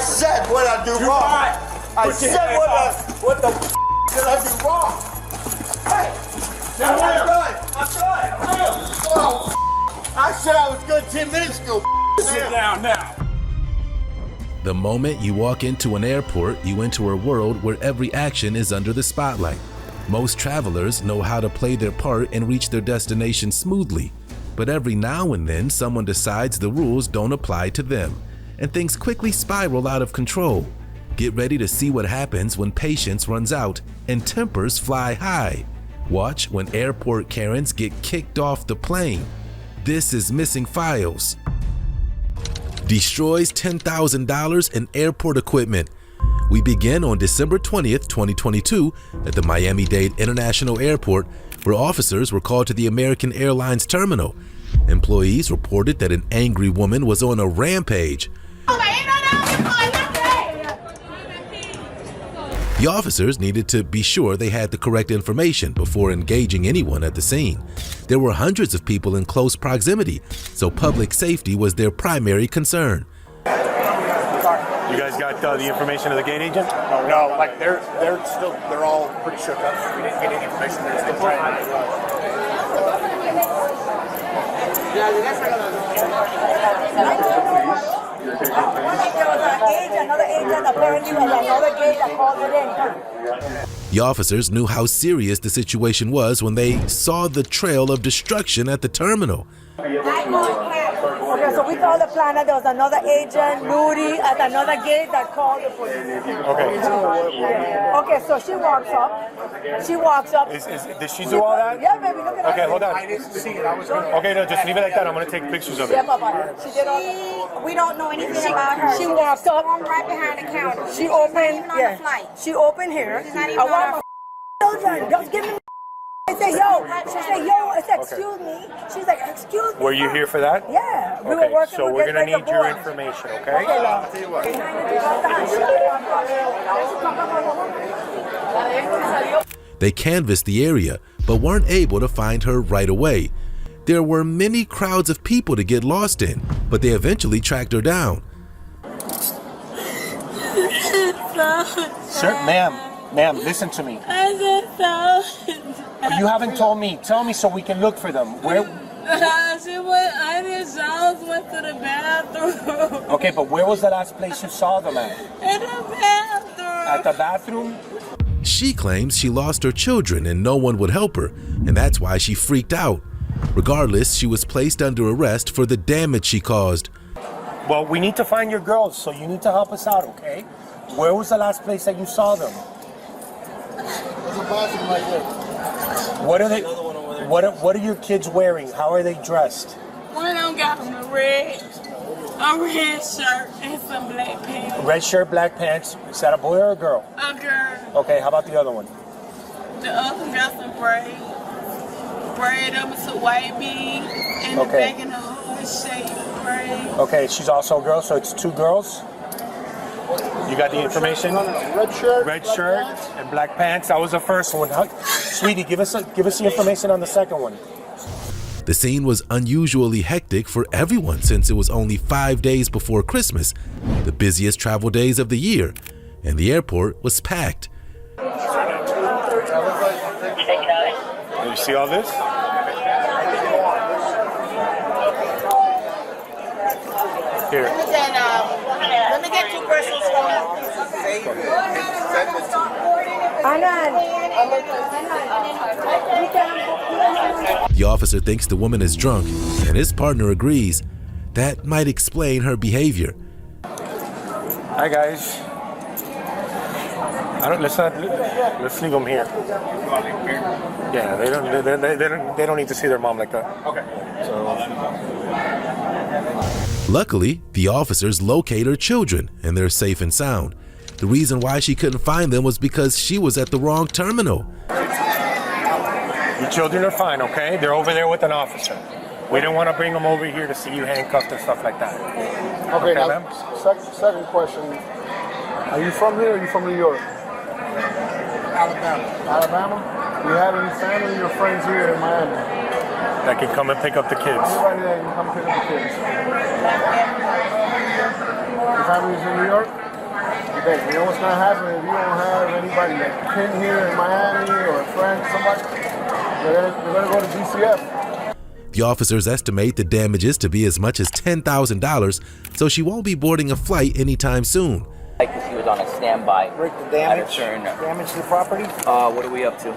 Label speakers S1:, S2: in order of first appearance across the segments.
S1: said what I do wrong. I said what the f did I do wrong? Hey, I'm good. Oh, I said I was good 10 minutes ago. Sit down now.
S2: The moment you walk into an airport, you enter a world where every action is under the spotlight. Most travelers know how to play their part and reach their destination smoothly. But every now and then, someone decides the rules don't apply to them, and things quickly spiral out of control. Get ready to see what happens when patience runs out and tempers fly high. Watch when airport Karens get kicked off the plane. This is Missing Files. Destroys $10,000 in airport equipment. We begin on December 20th, 2022 at the Miami-Dade International Airport, where officers were called to the American Airlines terminal. Employees reported that an angry woman was on a rampage. The officers needed to be sure they had the correct information before engaging anyone at the scene. There were hundreds of people in close proximity, so public safety was their primary concern.
S3: You guys got the information of the gate agent?
S4: No, like they're all pretty shook up. We didn't get any information. They're still trying
S5: Another agent apparently was another gate that called it in.
S2: The officers knew how serious the situation was when they saw the trail of destruction at the terminal.
S5: Okay, so we told the planner there was another agent, Moody, at another gate that called the police.
S3: Okay.
S5: Okay, so she walks up.
S3: Did she do all that?
S5: Yeah, baby, look at her.
S3: Okay, hold on.
S4: I didn't see it. I was gonna.
S3: Okay, no, just leave it like that. I'm going to take pictures of it.
S5: Yeah, Papa. She did all.
S6: We don't know anything about her.
S5: She walks up.
S6: Right behind the counter.
S5: She opened.
S6: Not even on the flight.
S5: She opened here.
S6: She's not even
S5: I
S6: on
S5: want my children. Just give me. I say, yo. She said, yo. I said, excuse me. She's like, excuse me.
S3: Were you here for that?
S5: Yeah. We
S3: Okay,
S5: were working
S3: so
S5: with
S3: we're going to
S5: the
S3: need your
S5: boys.
S3: information, okay?
S5: Okay, love.
S2: They canvassed the area, but weren't able to find her right away. There were many crowds of people to get lost in, but they eventually tracked her down.
S3: Sir, ma'am, listen to me. You haven't told me. Tell me so we can look for them. Where?
S7: I just went to the bathroom.
S3: Okay, but where was the last place you saw them at?
S7: In the bathroom.
S3: At the bathroom?
S2: She claims she lost her children and no one would help her, and that's why she freaked out. Regardless, she was placed under arrest for the damage she caused.
S3: Well, we need to find your girls, so you need to help us out, okay? Where was the last place that you saw them?
S4: There's a bathroom right there.
S3: What are they? What are your kids wearing? How are they dressed?
S7: One of them got on a red shirt and some black pants.
S3: Red shirt, black pants. Is that a boy or a girl?
S7: A girl.
S3: Okay, how about the other one?
S7: The other one got some braid up into white bead and the
S3: Okay.
S7: back in the hood shape braid.
S3: Okay, she's also a girl, so it's two girls. You got the information?
S4: Red shirt.
S3: Red shirt and black pants. That was the first one. Sweetie, give us the information on the second one.
S2: The scene was unusually hectic for everyone since it was only 5 days before Christmas, the busiest travel days of the year, and the airport was packed.
S3: You see all this? Here.
S6: Let me get 2 persons from
S2: The officer thinks the woman is drunk, and his partner agrees. That might explain her behavior.
S3: Hi guys. Let's leave them here. Yeah, they don't need to see their mom like that. Okay.
S2: Luckily, the officers locate her children, and they're safe and sound. The reason why she couldn't find them was because she was at the wrong terminal.
S3: Your children are fine, okay? They're over there with an officer. We didn't want to bring them over here to see you handcuffed and stuff like that.
S4: Okay, now,
S3: ma'am?
S4: second question. Are you from here or are you from New York?
S1: Alabama.
S4: Alabama? Do you have any family or friends here in Miami?
S3: That can come and pick up the kids.
S4: Anybody that can come pick up the kids? Your family's in New York? today. You know what's gonna happen if you don't have anybody that can here in Miami or a friend, somebody. You're gonna go to DCF.
S2: The officers estimate the damages to be as much as $10,000, so she won't be boarding a flight anytime soon.
S8: Like she was on a standby.
S9: Break the damage. Damage to the property.
S8: What are we up to?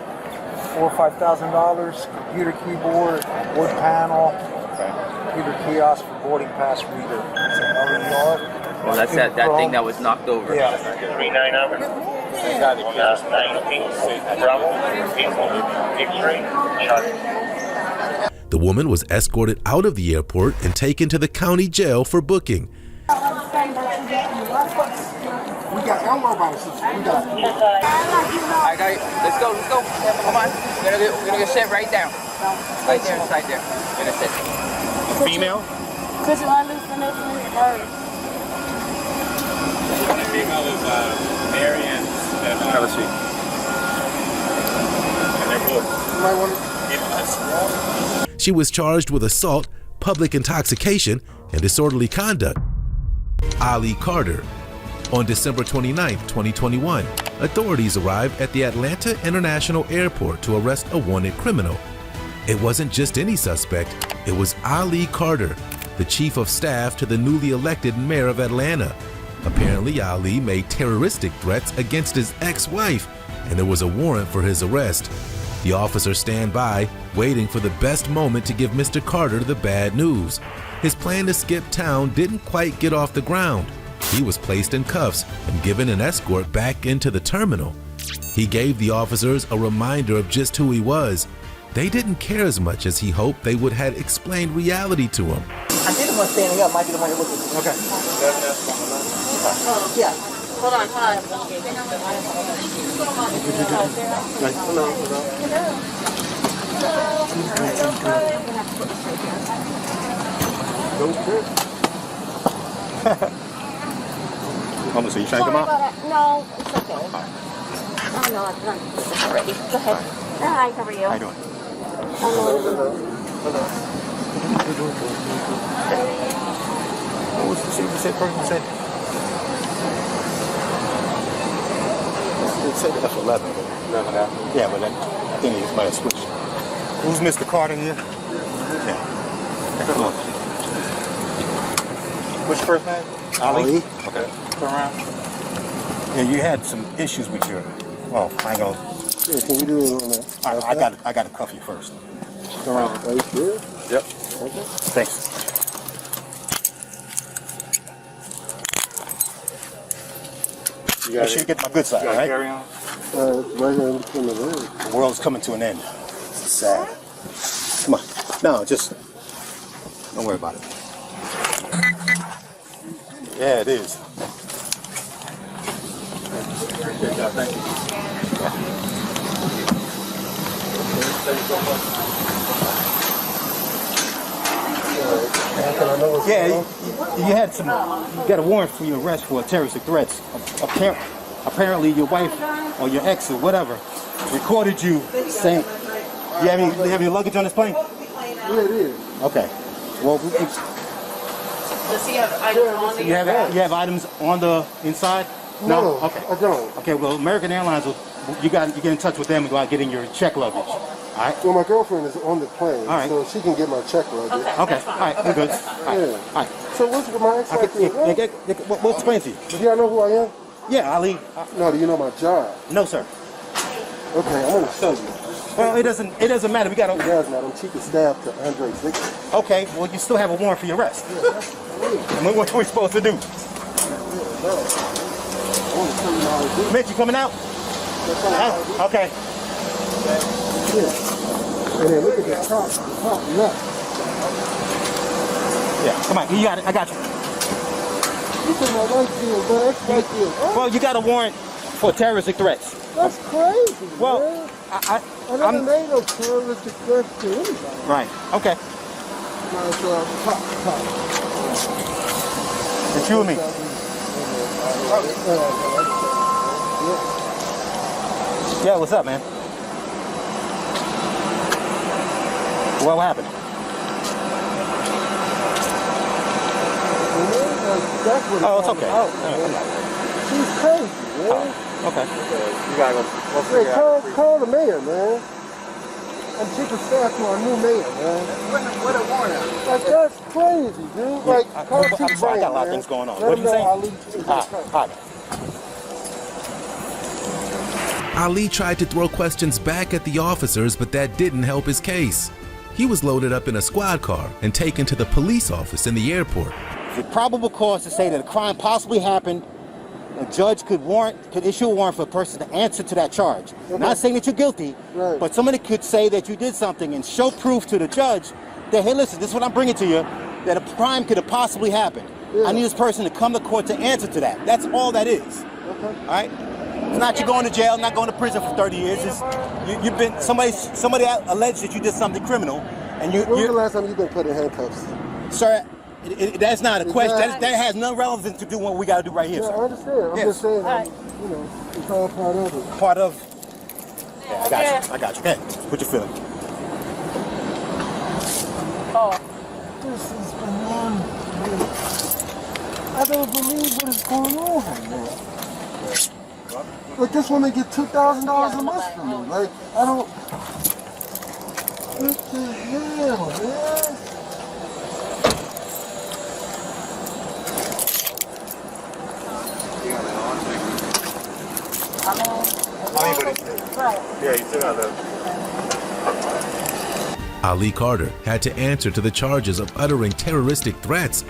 S9: $4,000 or $5,000. Computer keyboard, wood panel. Computer kiosk for boarding pass reader.
S8: Well, that's that thing that was knocked over.
S9: Yeah.
S3: 39 number.
S2: The woman was escorted out of the airport and taken to the county jail for booking.
S4: We got Elmo about us. We got.
S8: I got it. Let's go. Come on. We're gonna sit right down. Right there. We're gonna sit.
S3: Female?
S6: Because you want to loosen it from your bird.
S3: The female is Mary and Alicia. And they're both.
S2: She was charged with assault, public intoxication, and disorderly conduct. Ali Carter. On December 29, 2021, authorities arrived at the Atlanta International Airport to arrest a wanted criminal. It wasn't just any suspect, it was Ali Carter, the chief of staff to the newly elected mayor of Atlanta. Apparently, Ali made terroristic threats against his ex-wife, and there was a warrant for his arrest. The officers stand by, waiting for the best moment to give Mr. Carter the bad news. His plan to skip town didn't quite get off the ground. He was placed in cuffs and given an escort back into the terminal. He gave the officers a reminder of just who he was. They didn't care as much as he hoped they would have explained reality to him.
S9: I did the one standing up. Might be the one you're looking for. Okay. Yeah.
S6: Hold on.
S4: So you trying to come out?
S6: No, it's okay. Oh, no, I'm ready. Go ahead. Hi, how are you?
S4: How you doing?
S6: Hello.
S4: What was the person said? It said F11. Yeah, but I think it might have switched. Who's Mr. Carter here? Yeah. Come on. What's your first name? Ali. Okay. Turn around. Yeah, you had some issues with your. Well, I ain't gonna. Yeah, can we do it on that? I got to cuff you first. Turn around. Are you sure? Yep. Okay. Thanks. I should get my good side, right? Carry on. Right here in the road. The world's coming to an end. It's sad. Come on. No, just don't worry about it. Yeah, it is. Thank you. Yeah, you had some. You got a warrant for your arrest for terroristic threats. Apparently, your wife or your ex or whatever recorded you saying. You have any luggage on this plane? Yeah, it is. Okay. Well,
S7: Does he have items on the
S4: you have items on the inside? No. Okay. I don't. Okay. Well, American Airlines you get in touch with them about getting your check luggage. All right.
S10: Well, my girlfriend is on the plane,
S4: all right,
S10: so she can get my check luggage.
S4: Okay. All right. We're good. All right.
S10: Yeah.
S4: All right.
S10: So what's my ex-wife?
S4: We'll explain to you.
S10: Do y'all know who I am?
S4: Yeah, Ali.
S10: No. Do you know my job?
S4: No, sir.
S10: Okay, I'm gonna show you.
S4: Well, it doesn't matter. We got to.
S10: It does matter. I'm chief of staff to Andre Victor.
S4: Okay. Well, you still have a warrant for your arrest. What are we supposed to do? Mitch, you coming out? Okay.
S10: Yeah. And then look at the top left.
S4: Yeah, come on, you got it. I got you.
S10: You said my wife feels bad.
S4: Well, you got a warrant for terroristic threats.
S10: That's crazy.
S4: Well,
S10: man. I never made no terroristic threats to anybody.
S4: Right. Okay.
S10: Top.
S4: It's you and me. Yeah, what's up, man? What happened?
S10: That's what
S4: Oh, it's okay.
S10: He's crazy, man.
S4: Okay.
S3: You gotta go. We'll figure
S10: Yeah,
S3: out.
S10: call the mayor, man. I'm chief of staff to our new mayor, man.
S1: What a warning.
S10: Like, that's crazy, dude. Like, call
S4: I'm
S10: Chief
S4: sorry, I
S10: Brian,
S4: got a lot of
S10: man.
S4: things going on.
S10: Let
S4: What
S10: him
S4: did you
S10: know
S4: say?
S10: Ali is
S4: All right.
S2: Ali tried to throw questions back at the officers, but that didn't help his case. He was loaded up in a squad car and taken to the police office in the airport.
S4: The probable cause to say that a crime possibly happened, a judge could issue a warrant for a person to answer to that charge.
S10: Okay.
S4: Not saying that you're guilty,
S10: Right.
S4: but somebody could say that you did something and show proof to the judge that, hey, listen, this is what I'm bringing to you, that a crime could have possibly happened.
S10: Yeah.
S4: I need this person to come to court to answer to that. That's all that is.
S10: Okay.
S4: All right? It's not you going to jail, not going to prison for 30 years. It's, you've been, somebody alleged that you did something criminal, and
S10: When was the last time you've been put in handcuffs?
S4: Sir, that's not a question.
S10: Exactly.
S4: That has no relevance to do what we got to do right here,
S10: Yeah,
S4: sir.
S10: I understand. I'm
S4: Yes.
S10: just saying, you know, it's all part of it.
S4: Part of. Yeah, I got you. Hey, what you feeling?
S10: This is beyond me. I don't believe what is going on right now. Like, this woman get $2,000 a month from me. Like, I don't. What the hell, man?
S3: Yeah, you still got that.
S2: Ali Carter had to answer to the charges of uttering terroristic threats.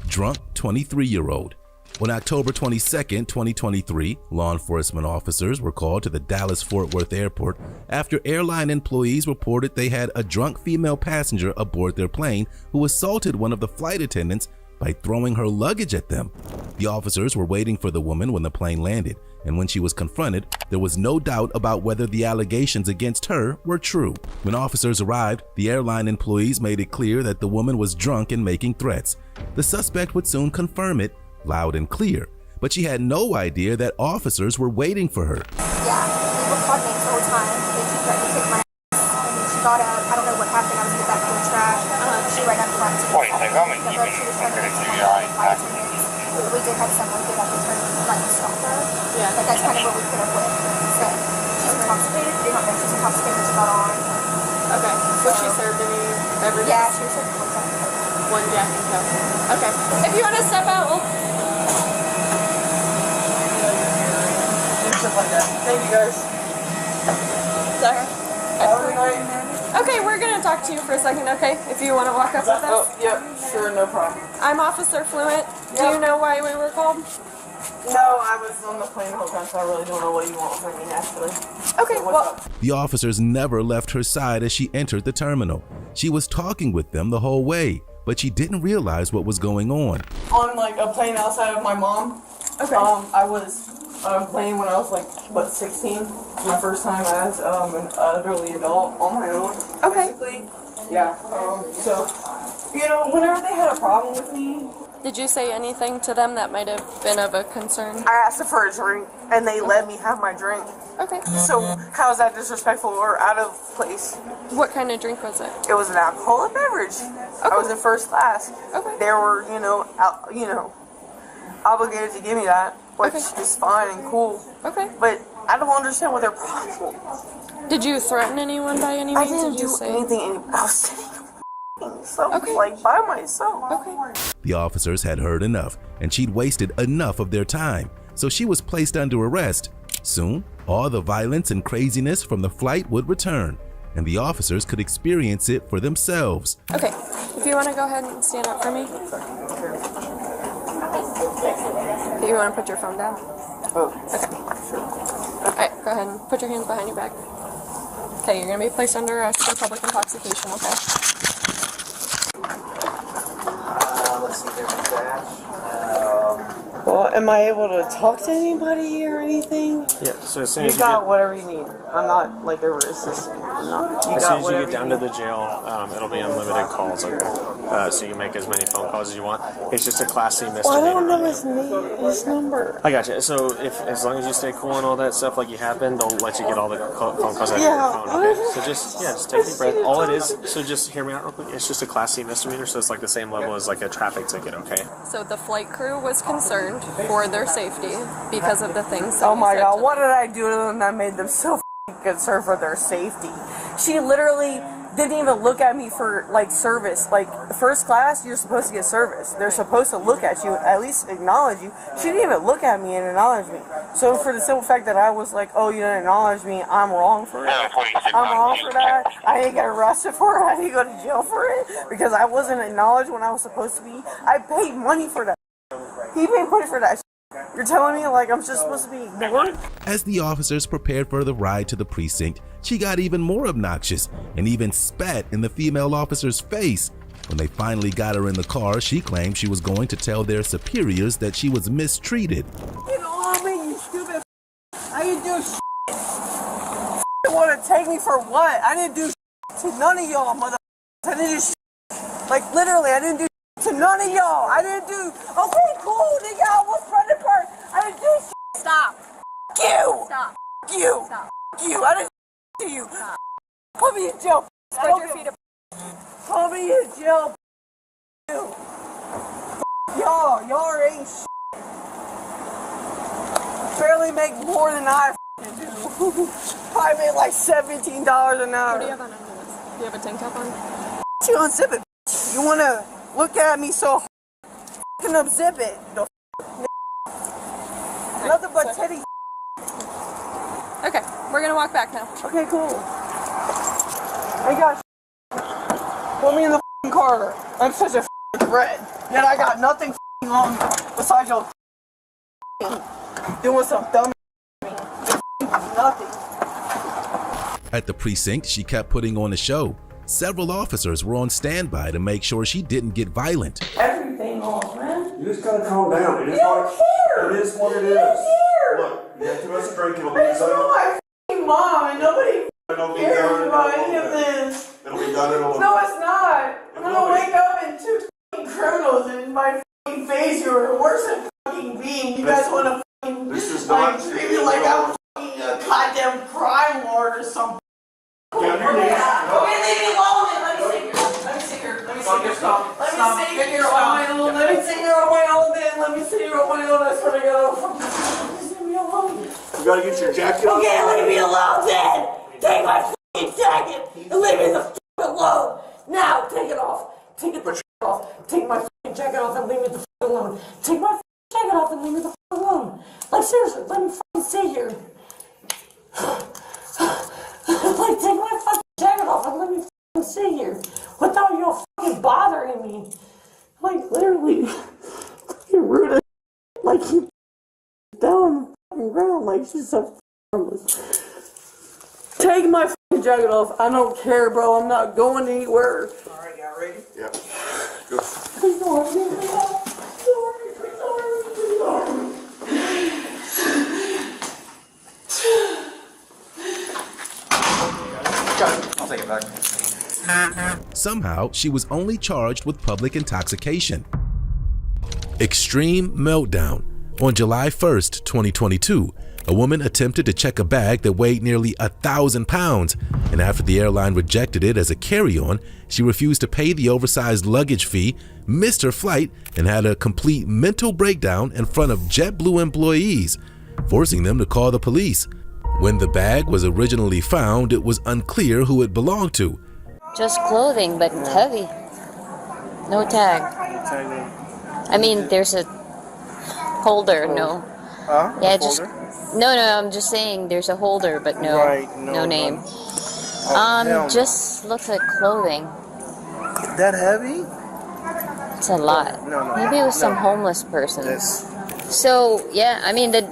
S2: Drunk 23-year-old. On October 22, 2023, law enforcement officers were called to the Dallas-Fort Worth airport after airline employees reported they had a drunk female passenger aboard their plane who assaulted one of the flight attendants by throwing her luggage at them. The officers were waiting for the woman when the plane landed, and when she was confronted, there was no doubt about whether the allegations against her were true. When officers arrived, the airline employees made it clear that the woman was drunk and making threats. The suspect would soon confirm it, loud and clear, but she had no idea that officers were waiting for her.
S6: Yeah, we were talking the whole time. They keep trying to kick my ass. And then she got up. I don't know what happened. I was in the back of the trash. She right up front.
S3: Point, like, I'm an even
S6: We did have someone get up and turn like to stop her. Yeah. But that's kind of what we put up with. So she's intoxicated. They don't know she's intoxicated. She got on.
S7: Okay. So she served any everything?
S6: Yeah, she was served one time.
S7: One Jack and Coke. Okay. If you want to step out, we'll...
S8: Stuff like that. Thank you guys.
S7: Sorry.
S8: Have a good night.
S7: Okay, we're going to talk to you for a second, okay? If you want to walk up with us.
S8: Oh, yeah, sure, no problem.
S7: I'm Officer Fluent. Do you know why we were called?
S8: No, I was on the plane the whole time, so I really don't know what you want from me, actually.
S7: Okay,
S8: So what's
S7: well...
S8: up?
S2: The officers never left her side as she entered the terminal. She was talking with them the whole way, but she didn't realize what was going on.
S8: On, like, a plane outside of my mom. Okay. I was playing when I was, like, what, 16? My first time as an elderly adult on my own.
S7: Okay.
S8: Basically. Yeah. So, you know, whenever they had a problem with me,
S7: Did you say anything to them that might have been of a concern?
S8: I asked them for a drink, and they let me have my drink.
S7: Okay.
S8: So, how is that disrespectful or out of place?
S7: What kind of drink was it?
S8: It was an alcoholic beverage. I was in first class.
S7: Okay.
S8: They were, obligated to give me that, which is fine and cool.
S7: Okay.
S8: But I don't understand what their problem was.
S7: Did you threaten anyone by any
S8: I
S7: means?
S8: didn't
S7: Did you
S8: do
S7: say
S8: anything. I was sitting like by myself.
S7: Okay.
S2: The officers had heard enough, and she'd wasted enough of their time, so she was placed under arrest. Soon, all the violence and craziness from the flight would return, and the officers could experience it for themselves.
S7: Okay. If you want to go ahead and stand up for me. Do you want to put your phone down?
S8: Oh.
S7: Okay. Alright, go ahead and put your hands behind your back. Okay, you're going to be placed under arrest for public intoxication, okay?
S8: Let's see, there's that. Well, am I able to talk to anybody or anything?
S3: Yeah, so as soon
S8: You
S3: as you
S8: got
S3: get,
S8: whatever you need. I'm not like a racist.
S11: As soon as you get down to the jail, it'll be unlimited calls, okay? So you can make as many phone calls as you want. It's just a Class C misdemeanor.
S8: Well, I don't know his number.
S11: I got you. So as long as you stay cool and all that stuff like you have been, they'll let you get all the phone calls out of your phone, okay? So just take a deep breath. All it is, so just hear me out real quick. It's just a Class C misdemeanor, so it's like the same level as like a traffic ticket, okay?
S7: So the flight crew was concerned for their safety because of the things that
S8: Oh my
S7: you said
S8: god,
S7: to
S8: what
S7: them.
S8: did I do to them that made them so concerned for their safety? She literally didn't even look at me for like service. Like first class, you're supposed to get service. They're supposed to look at you, at least acknowledge you. She didn't even look at me and acknowledge me. So for the simple fact that I was like, oh, you didn't acknowledge me, I'm wrong for it. I'm wrong for that. I didn't get arrested for it. I didn't go to jail for it because I wasn't acknowledged when I was supposed to be. I paid money for that. He paid money for that. You're telling me like I'm just supposed to be ignored?
S2: As the officers prepared for the ride to the precinct, she got even more obnoxious and even spat in the female officer's face. When they finally got her in the car, she claimed she was going to tell their superiors that she was mistreated.
S8: You know what I mean, you stupid I didn't do shit. You want to take me for what? I didn't do shit to none of y'all, mother. I didn't do shit. Like literally, I didn't do shit to none of y'all. I didn't do. Okay, cool, nigga. I was spread apart. I didn't do shit.
S6: Stop.
S8: You.
S6: Stop.
S8: You.
S6: Stop.
S8: You. I didn't do you. Put me in jail.
S6: Spread your feet up.
S8: Put me in jail. You. Y'all ain't shit. Barely make more than I do. Probably make like $17 an hour.
S7: What do you have on under this? Do you have a tank top on?
S8: You unzip it. You wanna look at me so fucking unzip it. The nothing but titty.
S7: Okay, we're gonna walk back now.
S8: Okay, cool. Hey guys, put me in the car. I'm such a threat. Yet I got nothing on besides your doing some dumb nothing.
S2: At the precinct, she kept putting on a show. Several officers were on standby to make sure she didn't get violent.
S8: Everything off, man.
S1: You just gotta calm down. It is what it is. Look, you have too much to drink. It'll be
S8: It's not my f***ing mom and nobody cares about any of this.
S1: It'll be done in a little.
S8: No, it's not. I'm gonna wake up and two f***ing criminals in my f***ing face. You're worse than f***ing being. You guys wanna f***ing like treat me like I'm f***ing a goddamn crime lord or something. Okay, leave me alone. Let me sit here. Let me sit here. Stop. Let me sit here on my own. Let me sit here on my own. Let me sit here on my own. I swear to God. Just leave me alone.
S1: You gotta get your jacket.
S8: Okay, leave me alone then. Take my f***ing jacket and leave me the f*** alone. Now, take it off. Take it the f*** off. Take my f***ing jacket off and leave me the f*** alone. Take my f***ing jacket off and leave me the f*** alone. Like seriously, let me f***ing sit here. Like, take my fucking jacket off and let me fucking sit here without you fucking bothering me. Like, literally, you're rude as like, you down on the fucking ground like she's so harmless. Take my fucking jacket off. I don't care, bro. I'm not going anywhere. Alright, y'all ready?
S1: Yep. Go.
S8: Please don't hurt me. Please don't hurt me.
S1: I'll take it back.
S2: Somehow, she was only charged with public intoxication. Extreme meltdown. On July 1st, 2022, a woman attempted to check a bag that weighed nearly 1,000 pounds, and after the airline rejected it as a carry-on, she refused to pay the oversized luggage fee, missed her flight, and had a complete mental breakdown in front of JetBlue employees, forcing them to call the police. When the bag was originally found, it was unclear who it belonged to.
S12: Just clothing, but heavy. No tag. I mean, there's a holder, no. Yeah, just no. I'm just saying there's a holder, but no name. Just looks like clothing.
S10: That heavy?
S12: It's a lot. Maybe it was some homeless person. So yeah, I mean the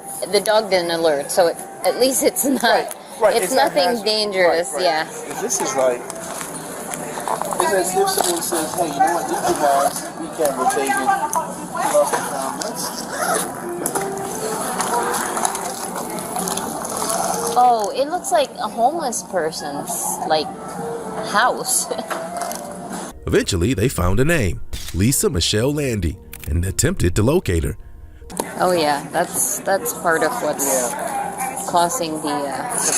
S12: dog didn't alert, so at least it's not. It's nothing dangerous. Yeah.
S10: This is like. It's as if someone says, "Hey, you know what? This device we can't be taken." Lost and found.
S12: Oh, it looks like a homeless person's, like, house.
S2: Eventually, they found a name, Lisa Michelle Landy, and attempted to locate her.
S12: Oh yeah, that's part of what's causing the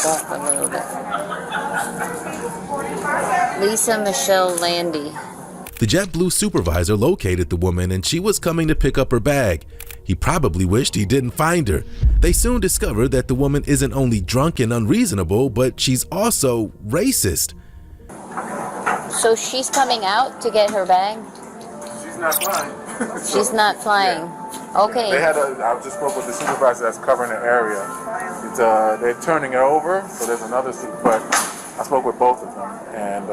S12: bump a little bit. Lisa Michelle Landy.
S2: The JetBlue supervisor located the woman and she was coming to pick up her bag. He probably wished he didn't find her. They soon discovered that the woman isn't only drunk and unreasonable, but she's also racist.
S12: So she's coming out to get her bag?
S13: She's not flying.
S12: She's not flying.
S13: Yeah.
S12: Okay.
S13: I just spoke with the supervisor that's covering the area. They're turning it over, so there's another, but I spoke with both of them, and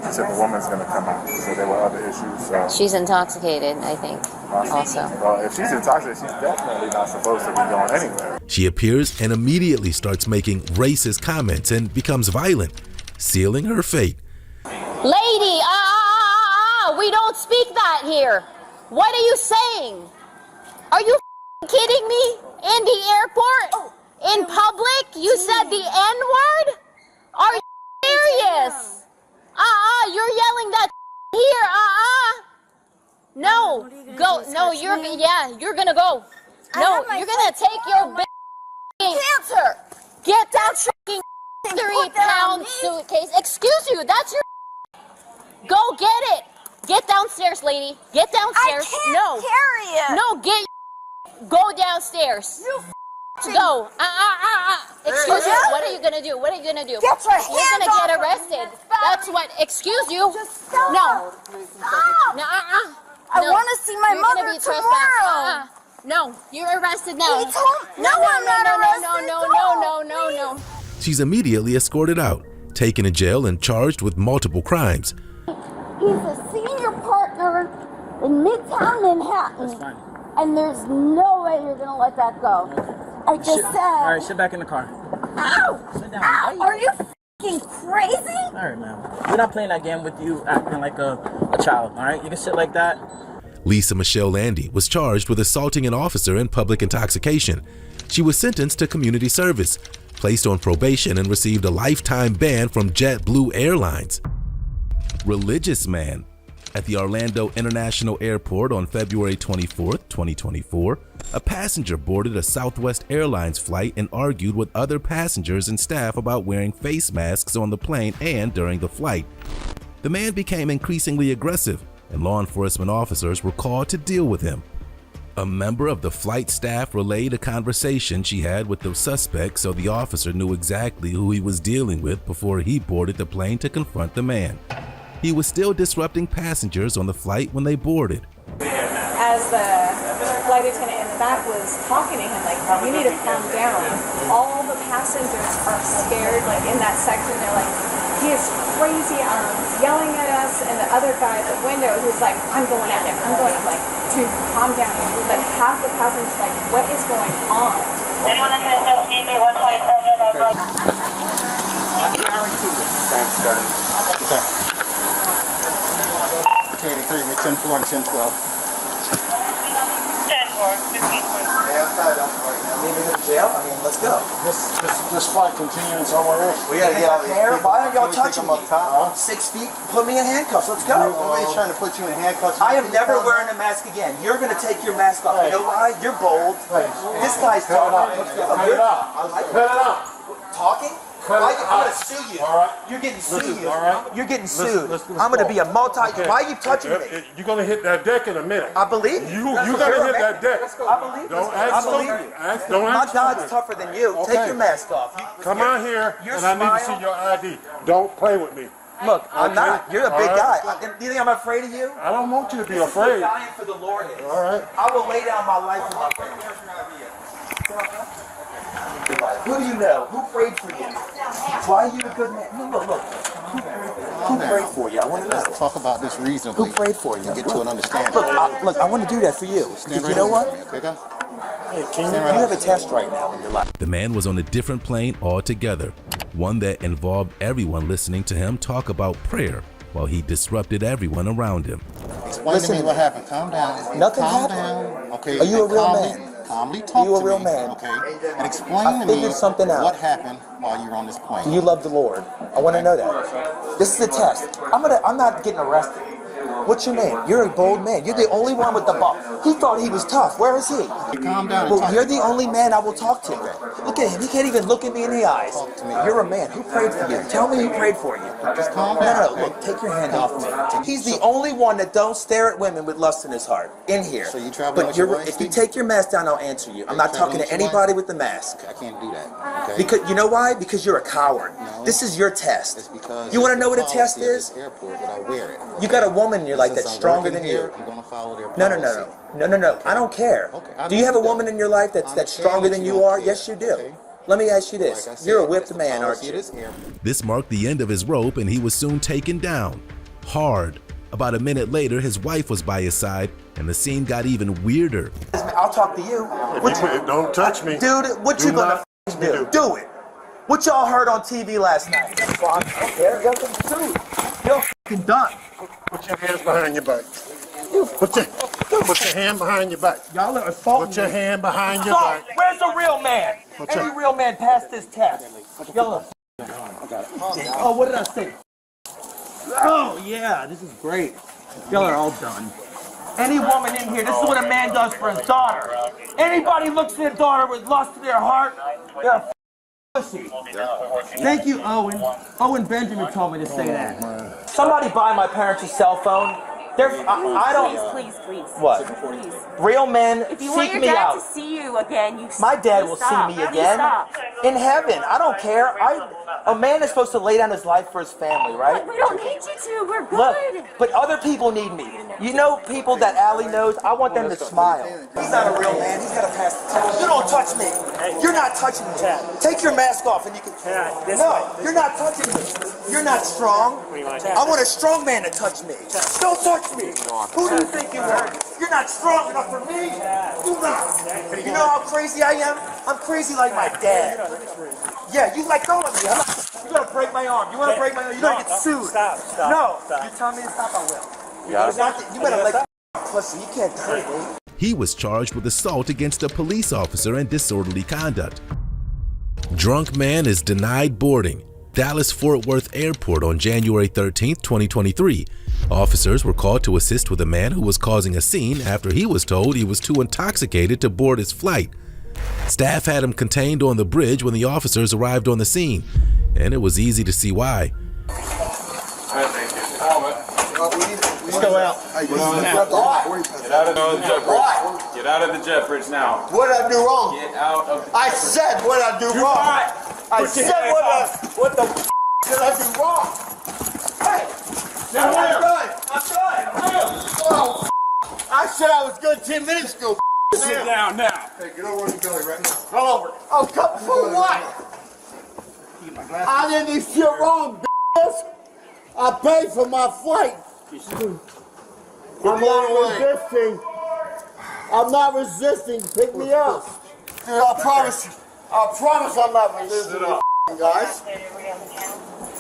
S13: he said the woman's going to come out. So there were other issues. So.
S12: She's intoxicated, I think, also.
S13: Well, if she's intoxicated, she's definitely not supposed to be going anywhere.
S2: She appears and immediately starts making racist comments and becomes violent, sealing her fate.
S12: Lady, we don't speak that here. What are you saying? Are you kidding me? In the airport? In public? You said the N-word? Are you serious? You're yelling that here. No, go. No, you're gonna go. No, you're gonna take your cancer. Get that 3-pound suitcase. Excuse you, that's your. Go get it. Get downstairs, lady. Get downstairs.
S6: I can't carry it.
S12: No, go downstairs. Go. Excuse you. What are you gonna do? What are you gonna do?
S6: Get your hands
S12: You're gonna get
S6: off
S12: arrested.
S6: of me.
S12: That's what. Excuse you.
S6: Just stop.
S12: No.
S6: Stop.
S12: No.
S6: I want to see my
S12: You're
S6: mother
S12: gonna be
S6: tomorrow.
S12: No, you're arrested now.
S6: He told me I'm not arrested.
S12: No.
S2: She's immediately escorted out, taken to jail and charged with multiple crimes.
S6: He's a senior partner in Midtown Manhattan.
S14: That's fine.
S6: And there's no way you're going to let that go. I just said...
S14: All right, sit back in the car.
S6: Ow!
S14: Sit down.
S6: Ow! Are you f***ing crazy?
S14: All right, ma'am. We're not playing that game with you acting like a child, all right? You can sit like that.
S2: Lisa Michelle Landy was charged with assaulting an officer in public intoxication. She was sentenced to community service, placed on probation, and received a lifetime ban from JetBlue Airlines. Religious man. At the Orlando International Airport on February 24, 2024, a passenger boarded a Southwest Airlines flight and argued with other passengers and staff about wearing face masks on the plane and during the flight. The man became increasingly aggressive, and law enforcement officers were called to deal with him. A member of the flight staff relayed a conversation she had with the suspect, so the officer knew exactly who he was dealing with before he boarded the plane to confront the man. He was still disrupting passengers on the flight when they boarded.
S15: As the flight attendant in the back was talking to him, like, you need to calm down. All the passengers are scared, like, in that section, they're like, he is crazy, yelling at us, and the other guy at the window who's like, I'm going at him, I'm like, to calm down. But half the passengers like, what is going on?
S4: Thanks, Scotty. Okay, 10-4 and 10-12. 10-4, 15-4.
S1: Leaving the jail? I mean, let's go.
S9: This flight continuing somewhere else.
S1: We gotta get out of here. Why are y'all touching me?
S4: Up top?
S1: 6 feet? Put me in handcuffs. Let's go.
S4: Nobody's trying to put you in handcuffs.
S1: I am never wearing a mask again. You're gonna take your mask off. You know why? You're bold. This guy's talking.
S9: Cut it out.
S1: Talking? I'm gonna sue you.
S9: All right.
S1: You're getting sued.
S9: All right.
S1: You're getting sued.
S9: Listen,
S1: I'm gonna be a multi.
S9: Okay.
S1: Why are you touching me?
S9: You're gonna hit that deck in a minute.
S1: I believe you.
S9: You gotta hit that deck.
S1: I believe you. I believe you.
S9: Don't
S1: My
S9: ask
S1: God's
S9: stupid.
S1: tougher than you.
S9: Okay.
S1: Take your mask off.
S9: Come on here,
S1: Your
S9: and I need to
S1: smile-
S9: see your ID. Don't play with me.
S1: Look, I'm
S9: Okay.
S1: not. You're a big
S9: All
S1: guy.
S9: right.
S1: Do you think I'm afraid of you?
S9: I don't want you to be
S1: This is
S9: afraid.
S1: what dying for the Lord is.
S9: All right.
S1: I will lay down my life for my friend. Who do you know? Who prayed for you? Why are you a good man? Look. Who prayed for you? I want to know.
S4: Let's talk about this reasonably.
S1: Who prayed for you?
S4: Get to an understanding.
S1: Look, I want to do that for you. Because you know what?
S4: Okay, guys?
S1: You have a test right now in your life.
S2: The man was on a different plane altogether, one that involved everyone listening to him talk about prayer while he disrupted everyone around him.
S4: Explain to me what happened. Calm down.
S1: Nothing
S4: Calm
S1: happened.
S4: down. Okay.
S1: Are you a real
S4: calmly-
S1: man?
S4: calmly talk
S16: you
S4: to
S16: a real
S4: me,
S16: man.
S4: okay? And explain to me
S16: something out.
S4: what happened while you were on this plane.
S16: Do you love the Lord? I want to know that. This is a test. I'm not getting arrested. What's your name? You're a bold man. You're the only one with the ball. He thought he was tough. Where is he?
S4: Calm down.
S16: Well, you're the only man I will talk to. Look at him. He can't even look at me in the eyes. You're a man. Who prayed for you? Tell me who prayed for you.
S4: Just calm down.
S16: No. Look, take your hand off me. He's the only one that don't stare at women with lust in his heart. In here.
S4: So you traveling
S16: But
S4: with your wife?
S16: if you take your mask down, I'll answer you. I'm not talking to anybody with the mask.
S4: I can't do that. Okay?
S16: Because you know why? Because you're a coward.
S4: No.
S16: This is your test.
S4: It's because
S16: you want to know what a test is?
S4: Airport that I wear it.
S16: You got a woman in your life that's stronger than
S4: here,
S16: you.
S4: I'm gonna follow their
S16: No.
S4: policy.
S16: I don't care.
S4: Okay,
S16: do you have a woman in your life that's stronger than you are? Yes, you do.
S4: Okay.
S16: Let me ask you this.
S4: Like I said,
S16: You're a whipped
S4: it's
S16: man,
S4: the
S16: aren't
S4: policy
S16: you?
S4: of this airport.
S2: This marked the end of his rope and he was soon taken down. Hard. About a minute later, his wife was by his side and the scene got even weirder.
S16: I'll talk to you.
S3: Don't touch me.
S16: Dude, what you gonna do? Do it. What y'all heard on TV last night? You're f***ing done.
S3: Put your hands behind your back. Put your hand behind your back.
S16: Y'all are assaulting
S3: Put your
S16: me.
S3: hand behind your
S16: Assault.
S3: back.
S16: Where's the real man? Any real man passed this test. Y'all are Oh, what did I say? Oh, yeah, this is great. Y'all are all done. Any woman in here, this is what a man does for his daughter. Anybody looks at their daughter with lust in their heart, they're a pussy. Thank you, Owen. Owen Benjamin told me to say that. Somebody buy my parents a cell phone. I don't.
S17: Please.
S16: What?
S17: Please.
S16: Real men
S17: If you want
S16: seek
S17: your
S16: me
S17: dad
S16: out.
S17: to see you again, you
S16: My dad
S17: you
S16: will
S17: stop.
S16: see me
S17: You
S16: again
S17: stop.
S16: in heaven. I don't care. A man is supposed to lay down his life for his family, right?
S17: We don't need you to. We're good.
S16: Look, but other people need me. You know people that Allie knows, I want them to smile. He's not a real man. He's got to pass the test. You don't touch me. You're not touching me. Take your mask off and you can... No, you're not touching me. You're not strong. I want a strong man to touch me. Don't touch me. Who do you think you are? You're not strong enough for me. You're not. You know how crazy I am? I'm crazy like my dad. Yeah, you let go of me. You're going to break my arm. You want to break my arm? You're going to get sued.
S17: Stop.
S16: No. You tell me to stop, I will. You better let go. Pussy, you can't hurt me.
S2: He was charged with assault against a police officer and disorderly conduct. Drunk man is denied boarding. Dallas-Fort Worth Airport on January 13, 2023. Officers were called to assist with a man who was causing a scene after he was told he was too intoxicated to board his flight. Staff had him contained on the bridge when the officers arrived on the scene, and it was easy to see why.
S1: Let's go out.
S18: Get out of the jet bridge now.
S1: What did I do wrong?
S18: Get out of the
S1: I said what I do wrong. I said what the f did I do wrong? Hey, I'm done. Oh, I said I was good 10 minutes ago.
S18: Sit down now.
S1: Hey, get over on your belly right now. Roll over. Oh, come for what? I didn't do shit wrong, bitch. I paid for my flight. I'm not resisting. I'm not resisting. Pick me up. Dude, I promise you. I promise I'm not resisting, guys.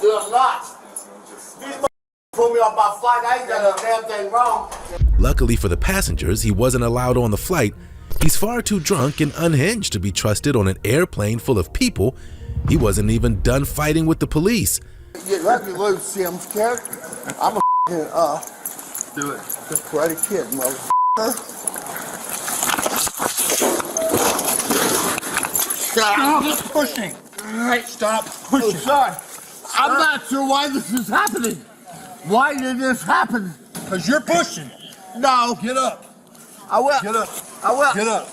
S1: Dude, I'm not. These pull me off my flight. I ain't done a damn thing wrong.
S2: Luckily for the passengers, he wasn't allowed on the flight. He's far too drunk and unhinged to be trusted on an airplane full of people. He wasn't even done fighting with the police.
S1: You let me loose, see, I'm scared. I'm a do it. Just karate kid, motherfucker. Stop pushing. All right, stop pushing. Oh, sorry. I'm not sure why this is happening. Why did this happen? Because you're pushing. No. Get up. I will. Get up. I will. Get up.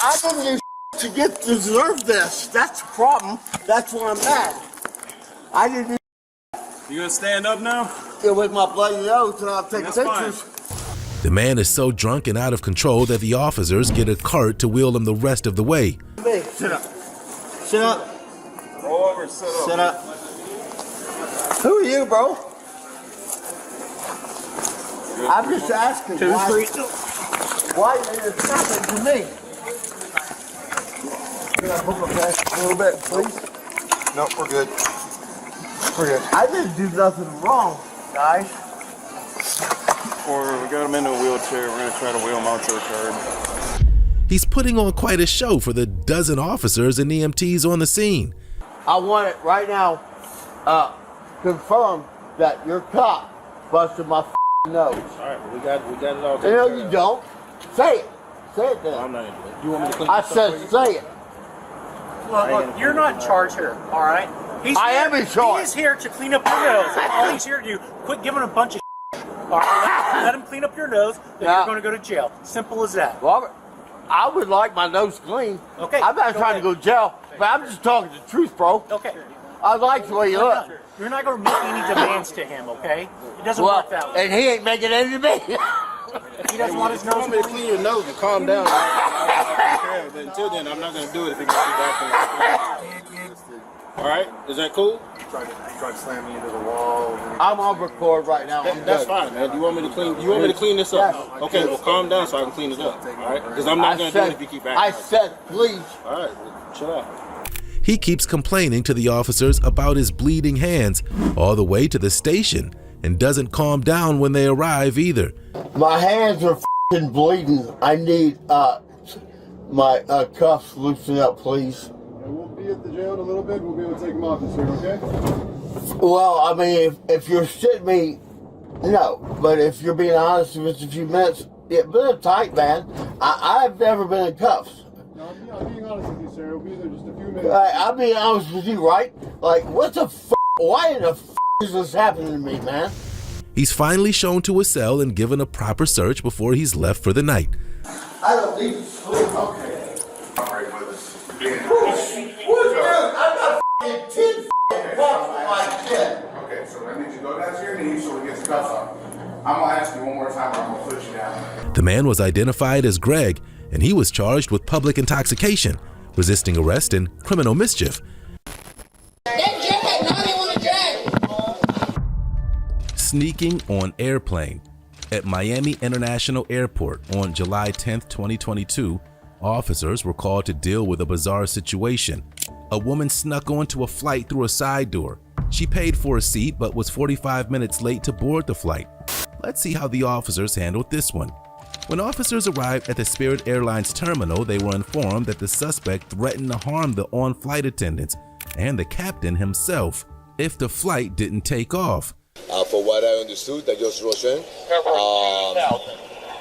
S1: I didn't do to deserve this. That's the problem. That's why I'm mad. I didn't do.
S18: You gonna stand up now?
S1: Get with my bloody nose and I'll take pictures.
S2: Fine. The man is so drunk and out of control that the officers get a cart to wheel him the rest of the way.
S1: Sit up. Sit up.
S18: Roll over, sit up.
S1: Sit up. Who are you, bro? I'm just asking why did this happen to me? Can I pull my back a little bit, please?
S13: No, we're good. We're good.
S1: I didn't do nothing wrong, guys.
S18: We got him in a wheelchair. We're gonna try to wheel him out to the curb.
S2: He's putting on quite a show for the dozen officers and EMTs on the scene.
S1: I want it right now confirmed that your cop busted my nose.
S4: Alright, we got it all.
S1: No, you don't. Say it. Say it then.
S4: I'm not gonna do it. You want me to clean
S1: I
S4: this up
S1: said
S4: for you?
S1: say it.
S14: Look, you're not in charge here, all right?
S1: I am in charge.
S14: He is here to clean up your nose. All he's here to do, quit giving a bunch of all right, let him clean up your nose, then you're going to go to jail. Simple as that.
S1: Robert, I would like my nose clean.
S14: Okay.
S1: I'm not trying to go to jail, but I'm just talking the truth, bro.
S14: Okay.
S1: I like the way you look.
S14: You're not going to make any demands to him, okay? It doesn't work that way.
S1: And he ain't making any to me.
S14: If he doesn't want his nose
S4: to clean your nose and calm down. Until then, I'm not going to do it if it gets you back in the All right? Is that cool?
S9: You tried to slam me into the wall.
S1: I'm on record right now.
S4: That's fine, man. You want me to clean? You want me to clean this up?
S1: Yes.
S4: Okay, well, calm down so I can clean it up. All right? Because I'm not going to do it if you keep acting.
S1: I said, please.
S4: All right, well, chill out.
S2: He keeps complaining to the officers about his bleeding hands all the way to the station and doesn't calm down when they arrive either.
S1: My hands are f***ing bleeding. I need my cuffs loosened up, please.
S10: We'll be at the jail in a little bit. We'll be able to take them off this year, okay?
S1: Well, I mean, if you're shitting me, no. But if you're being honest with us a few minutes, yeah, but tight, man. I've never been in cuffs.
S10: No, I'm being honest with you, sir. We'll be there just a few minutes.
S1: I'm being honest with you, right? Like, what the f***? Why in the f*** is this happening to me, man?
S2: He's finally shown to a cell and given a proper search before he's left for the night.
S1: I don't need to sleep. Okay.
S13: All right, with us.
S1: I got f***ing 10 cuffs on my head.
S13: Okay, so that means you go down to your knees so we get the cuffs on. I'm gonna ask you one more time, I'm gonna push you down.
S2: The man was identified as Greg, and he was charged with public intoxication, resisting arrest, and criminal mischief. Sneaking on airplane. At Miami International Airport on July 10, 2022, officers were called to deal with a bizarre situation. A woman snuck onto a flight through a side door. She paid for a seat but was 45 minutes late to board the flight. Let's see how the officers handled this one. When officers arrived at the Spirit Airlines terminal, they were informed that the suspect threatened to harm the on-flight attendants and the captain himself if the flight didn't take off.
S19: For what I understood, that just rushed in.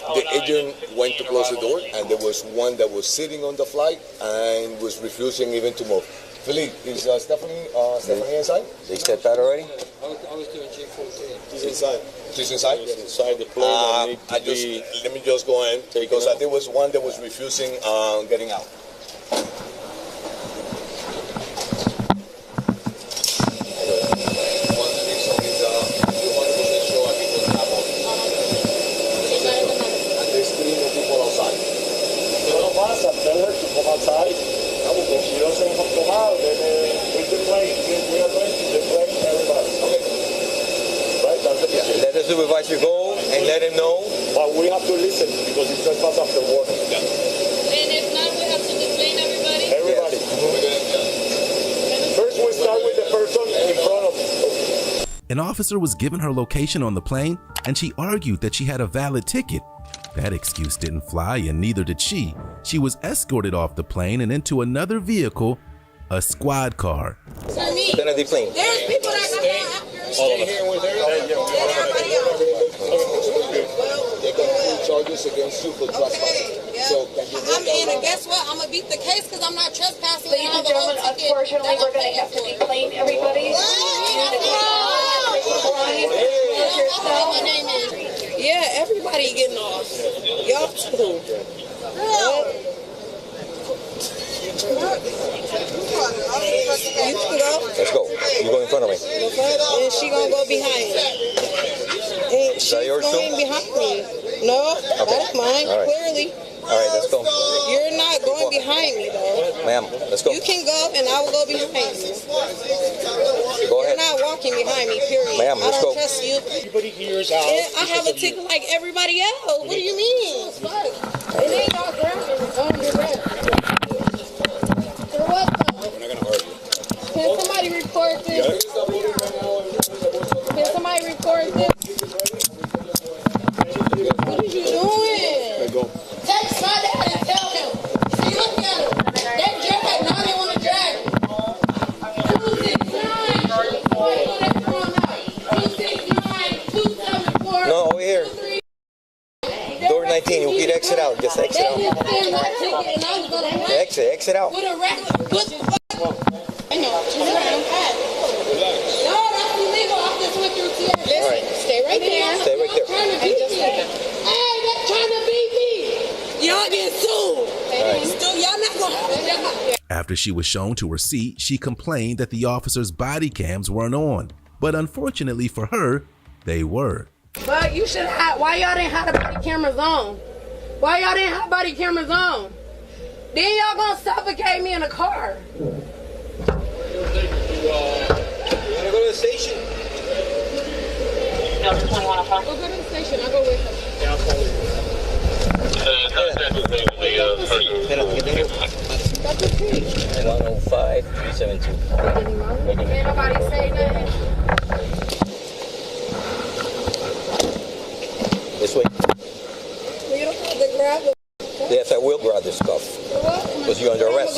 S19: The agent went to close the door, and there was one that was sitting on the flight and was refusing even to move. Philippe, is Stephanie inside? They stepped out already?
S20: I was doing G14.
S19: She's inside. She's inside?
S20: Yes, inside the plane.
S19: Let me just go in, because there was one that was refusing getting out.
S20: Tell her to come outside. If she doesn't come out, then with the plane, we are going to the plane, everybody. Okay. Right? That's it.
S19: Let the supervisor go and let him know.
S20: But we have to listen because it's trespass after warning.
S19: Yeah.
S17: And if not, we have to detain everybody?
S20: Everybody. First, we start with the person in front of us.
S2: An officer was given her location on the plane, and she argued that she had a valid ticket. That excuse didn't fly, and neither did she. She was escorted off the plane and into another vehicle, a squad car.
S19: Kennedy plane.
S17: There's people that come
S19: Stay here with her. They're going to put charges against you for trespassing. So
S17: I'm in, and guess what? I'm going to beat the case because I'm not trespassing.
S6: Ladies and gentlemen, unfortunately, we're going to have to deplane everybody.
S17: Yeah, everybody getting off. Y'all too. You can go.
S19: Let's go. You go in front of me.
S17: And she gonna go behind me. And she's going behind me. No, that's mine,
S19: All right.
S17: clearly.
S19: All right, let's go.
S17: You're not going behind me, though.
S19: Ma'am, let's go.
S17: You can go, and I will go behind you.
S19: Go ahead.
S17: You're not walking behind me, period.
S19: Ma'am, let's
S17: I don't
S19: go.
S17: trust you.
S20: Everybody here is out.
S17: I have a ticket like everybody else. What do you mean? It ain't all grounded. It's on your back. For what, though?
S19: We're not going to hurt you.
S17: Can somebody record this? Can somebody record this?
S19: Exit out. Just exit out. Exit out.
S17: With a regular, what the fuck? I know. No, that's illegal. I just went through TS. Listen, stay right there.
S19: Stay right there.
S17: Trying to beat me. Hey, that's trying to beat me. Y'all get sued. Still, y'all not going.
S2: After she was shown to her seat, she complained that the officers' body cams weren't on. But unfortunately for her, they were.
S17: But you should have. Why y'all didn't have the body cameras on? Why y'all didn't have body cameras on? Then y'all gonna suffocate me in a car.
S19: You wanna go to the station?
S17: Go to the station. I'll go with her. That's okay.
S19: 105 372.
S17: Can't nobody say nothing.
S19: This way.
S17: We don't have to grab the.
S19: Yes, I will grab this cuff. Because you're under arrest.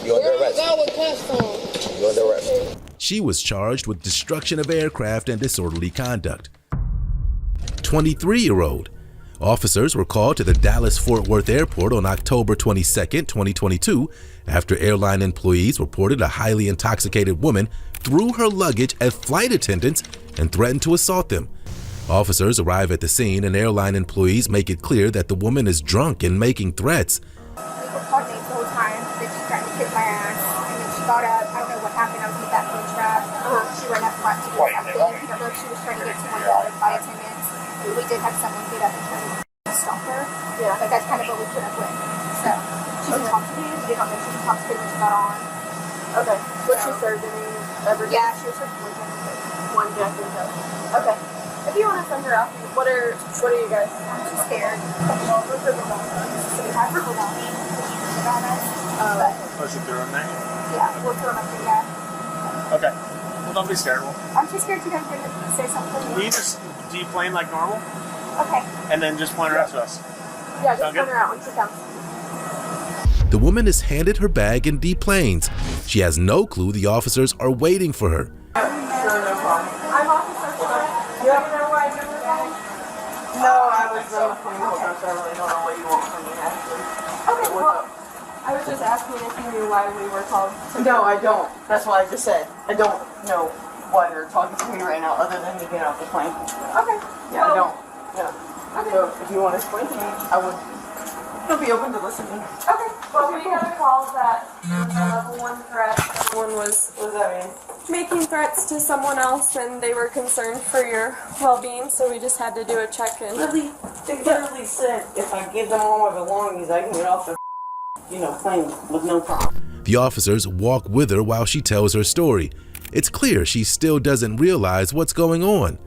S19: You're under arrest.
S17: Go with cuffs on.
S19: You're under arrest.
S2: She was charged with destruction of aircraft and disorderly conduct. 23-year-old. Officers were called to the Dallas-Fort Worth Airport on October 22, 2022, after airline employees reported a highly intoxicated woman threw her luggage at flight attendants and threatened to assault them. Officers arrive at the scene and airline employees make it clear that the woman is drunk and making threats.
S6: We were coordinating the whole time that she tried to kick my ass. And then she got up. I don't know what happened. I was in the back of the trap. She ran up front to do something. I don't know if she was trying to get to one of the other flight attendants. We did have someone get up and try to stop her. Yeah. But that's kind of what we put up with. So she's intoxicated. We did not know she was intoxicated when she got on.
S7: Okay. Was she served any everything?
S6: Yeah, she was served one Jack and Coke.
S7: Okay. If you want to send her out, what are you guys?
S6: I'm too scared. Well, we're verbal bombing. So we have verbal bombing.
S11: Oh, she threw him there?
S6: Yeah, we'll throw him up through that.
S11: Okay. Well, don't be scared.
S6: I'm too scared to go and say something.
S11: Do you plane like normal?
S6: Okay.
S11: And then just point her out to us.
S7: Yeah, just send her out when she comes.
S2: The woman is handed her bag and deplanes. She has no clue the officers are waiting for her.
S8: I'm Officer Clark. You ever know why I did that? No, I was on the phone the whole time, so I really don't know what you want from me, actually.
S7: Okay, well, I was just asking if you knew why we were called.
S8: No, I don't. That's what I just said. I don't know why you're talking to me right now, other than me getting off the plane.
S7: Okay.
S8: Yeah, I don't. Yeah. Okay. So if you want to explain to me, I'll be open to listening.
S7: Okay. Well, we got a call that there was a level 1 threat. Someone was
S8: What does that mean?
S7: making threats to someone else, and they were concerned for your well-being, so we just had to do a check-in.
S8: Really? They literally said if I give them all my belongings, I can get off the plane with no problem.
S2: The officers walk with her while she tells her story. It's clear she still doesn't realize what's going on.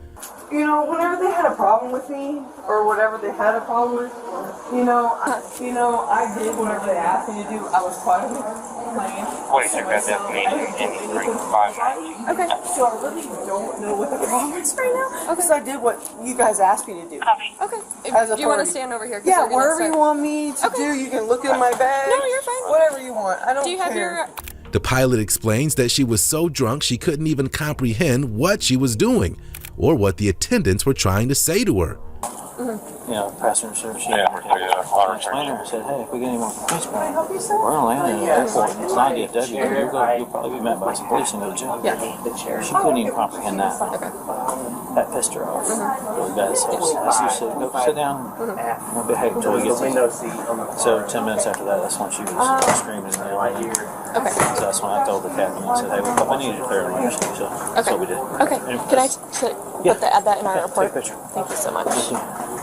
S8: Whenever they had a problem with me, or whatever they had a problem with, I did whatever they asked me to do. I was quiet on the plane.
S20: Wait, check that destination in 3 to 5 miles.
S8: Okay, so I really don't know what the problem is right now. Because I did what you guys asked me to do.
S7: Okay.
S8: As a
S7: Do you want to
S8: party.
S7: stand over here?
S8: Yeah, wherever you want me to do. You can look in my bag.
S7: No, you're fine.
S8: Whatever you want. I don't
S7: Do you have
S8: care.
S2: The pilot explains that she was so drunk she couldn't even comprehend what she was doing or what the attendants were trying to say to her.
S21: Passenger service.
S20: Yeah,
S21: I explained to her, I said, hey, if we get any more police, we're going to land in the airport. It's not DFW. You'll probably be met by some police and go to jail. She couldn't even comprehend that. That pissed her off really bad. So I said, go sit down and we'll behave until we get there. So 10 minutes after that, that's when she was screaming in there. So that's when I told the captain, I said, hey, I need you to clear an emergency. So that's what we did.
S7: Okay. Can I add that in our report?
S21: Take a picture.
S7: Thank you so much.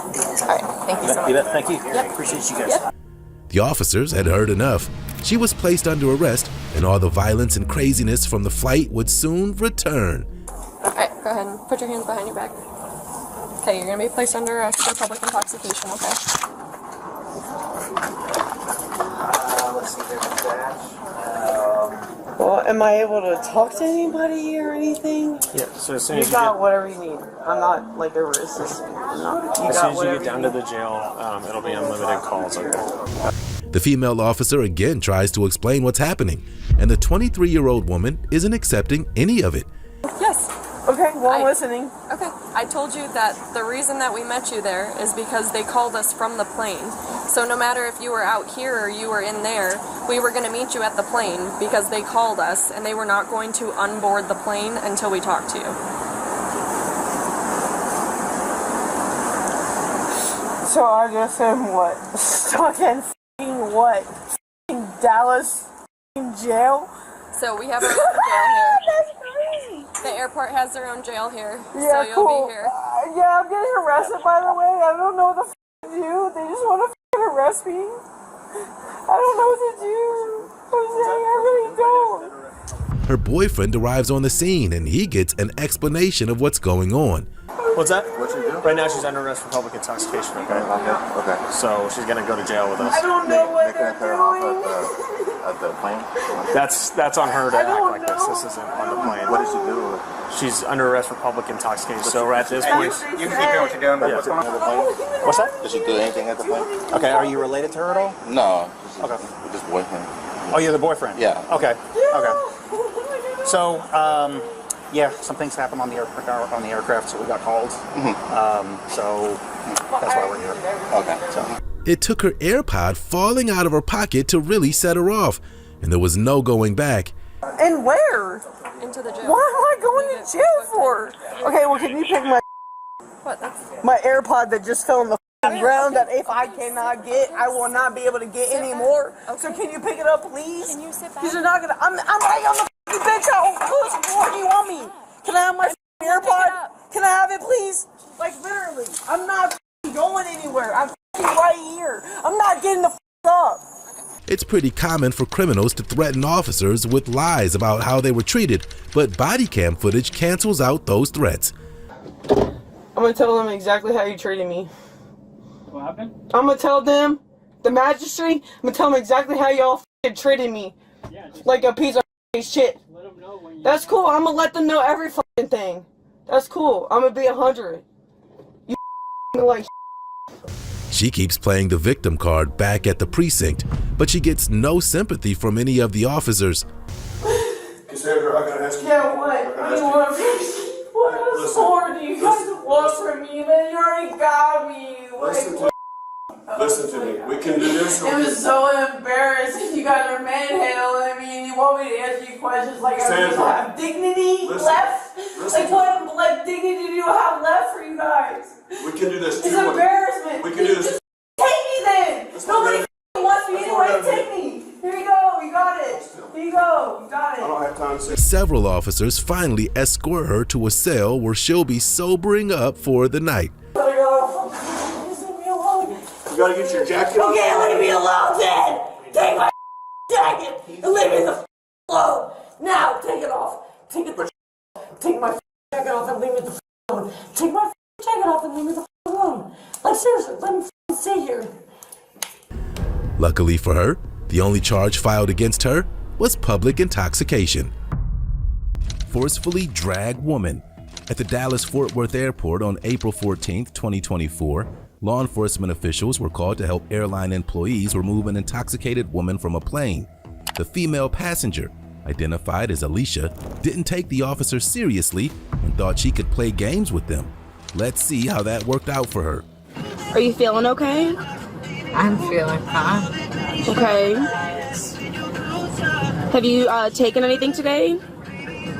S7: All right. Thank you so much.
S21: Thank you.
S7: Yep.
S21: Appreciate you guys.
S2: The officers had heard enough. She was placed under arrest, and all the violence and craziness from the flight would soon return.
S7: All right. Go ahead and put your hands behind your back. Okay, you're going to be placed under arrest for public intoxication, okay?
S9: Let's see, there's that.
S8: Well, am I able to talk to anybody or anything?
S11: Yeah, so as soon
S8: You
S11: as
S8: got whatever you need. I'm not like a racist.
S11: as soon as you get down to the jail, it'll be unlimited calls. Okay.
S2: The female officer again tries to explain what's happening, and the 23-year-old woman isn't accepting any of it.
S8: Yes. Okay, well, I'm listening.
S7: Okay. I told you that the reason that we met you there is because they called us from the plane. So no matter if you were out here or you were in there, we were going to meet you at the plane because they called us and they were not going to unboard the plane until we talked to you.
S8: So I just am what? Stuck in f***ing what? F***ing Dallas f***ing jail?
S7: So we have our own jail here.
S8: That's crazy.
S7: The airport has their own jail here,
S8: Yeah,
S7: so you'll
S8: cool.
S7: be here.
S8: Yeah, I'm getting arrested, by the way. I don't know what the f*** to do. They just want to f***ing arrest me. I don't know what to do. Jose, I really don't.
S2: Her boyfriend arrives on the scene and he gets an explanation of what's going on.
S11: What's that?
S13: What you do?
S11: Right now she's under arrest for public intoxication, okay?
S13: Okay.
S11: So she's gonna go to jail with us.
S8: I don't know what they're
S13: Making her off
S8: doing.
S13: at the plane?
S11: That's on her to act like this. This isn't on the plane.
S13: What did she do?
S11: She's under arrest for public intoxication. So at this point,
S5: You can keep doing what you're doing, but
S13: What's going on at the plane?
S11: what's that?
S13: Did she do anything at the plane?
S5: Okay, are you related to her at all?
S13: No.
S11: Okay.
S13: With this boyfriend.
S5: Oh, you're the boyfriend?
S13: Yeah.
S5: Okay. Okay. So, yeah, some things happened on the aircraft, so we got called. So that's why we're here.
S13: Okay.
S5: So.
S2: It took her AirPod falling out of her pocket to really set her off, and there was no going back.
S8: And where?
S7: Into the jail.
S8: What am I going to jail for? Okay, well, can you pick my
S7: What?
S8: my AirPod that just fell on the f***ing ground that if I cannot get, I will not be able to get anymore. So can you pick it up, please?
S7: Can you sit back?
S8: Because you're not gonna. I'm right on the f***ing bench. How close more do you want me? Can I have my f***ing AirPod? Can I have it, please? Like literally, I'm not f***ing going anywhere. I'm f***ing right here. I'm not getting the f*** up.
S2: It's pretty common for criminals to threaten officers with lies about how they were treated, but body cam footage cancels out those threats.
S8: I'm gonna tell them exactly how you treated me.
S22: What happened?
S8: I'm gonna tell them, the magistrate, I'm gonna tell them exactly how y'all f***ing treated me.
S22: Yeah,
S8: like a piece of f***ing shit.
S22: let them know when you...
S8: That's cool. I'm gonna let them know every f***ing thing. That's cool. I'm gonna be 100. You f***ing like
S2: She keeps playing the victim card back at the precinct, but she gets no sympathy from any of the officers.
S1: Cassandra, I gotta ask you.
S8: Yeah, what? What do you want from me? What else more do you guys want from me, man? You already got me.
S1: Listen to me. We can do this.
S8: It was so embarrassing. You guys are manhandling me and you want me to answer you questions like I don't have dignity left? Like what like dignity do you have left for you guys?
S1: We can do this.
S8: It's embarrassment.
S1: We can do this.
S8: Just take me then. Nobody wants me anyway. Take me. Here you go. You got it. Here you go. You got it.
S1: I don't have time to say.
S2: Several officers finally escort her to a cell where she'll be sobering up for the night.
S1: You gotta get your jacket on.
S8: Okay, leave me alone then. Take my jacket and leave me the alone. Now, take it off. Take my jacket off and leave me the alone. Take my jacket off and leave me the alone. Like seriously, let me sit here.
S2: Luckily for her, the only charge filed against her was public intoxication. Forcefully drag woman. At the Dallas-Fort Worth Airport on April 14, 2024, law enforcement officials were called to help airline employees remove an intoxicated woman from a plane. The female passenger, identified as Alicia, didn't take the officers seriously and thought she could play games with them. Let's see how that worked out for her.
S17: Are you feeling okay?
S23: I'm feeling fine.
S17: Okay. Have you taken anything today?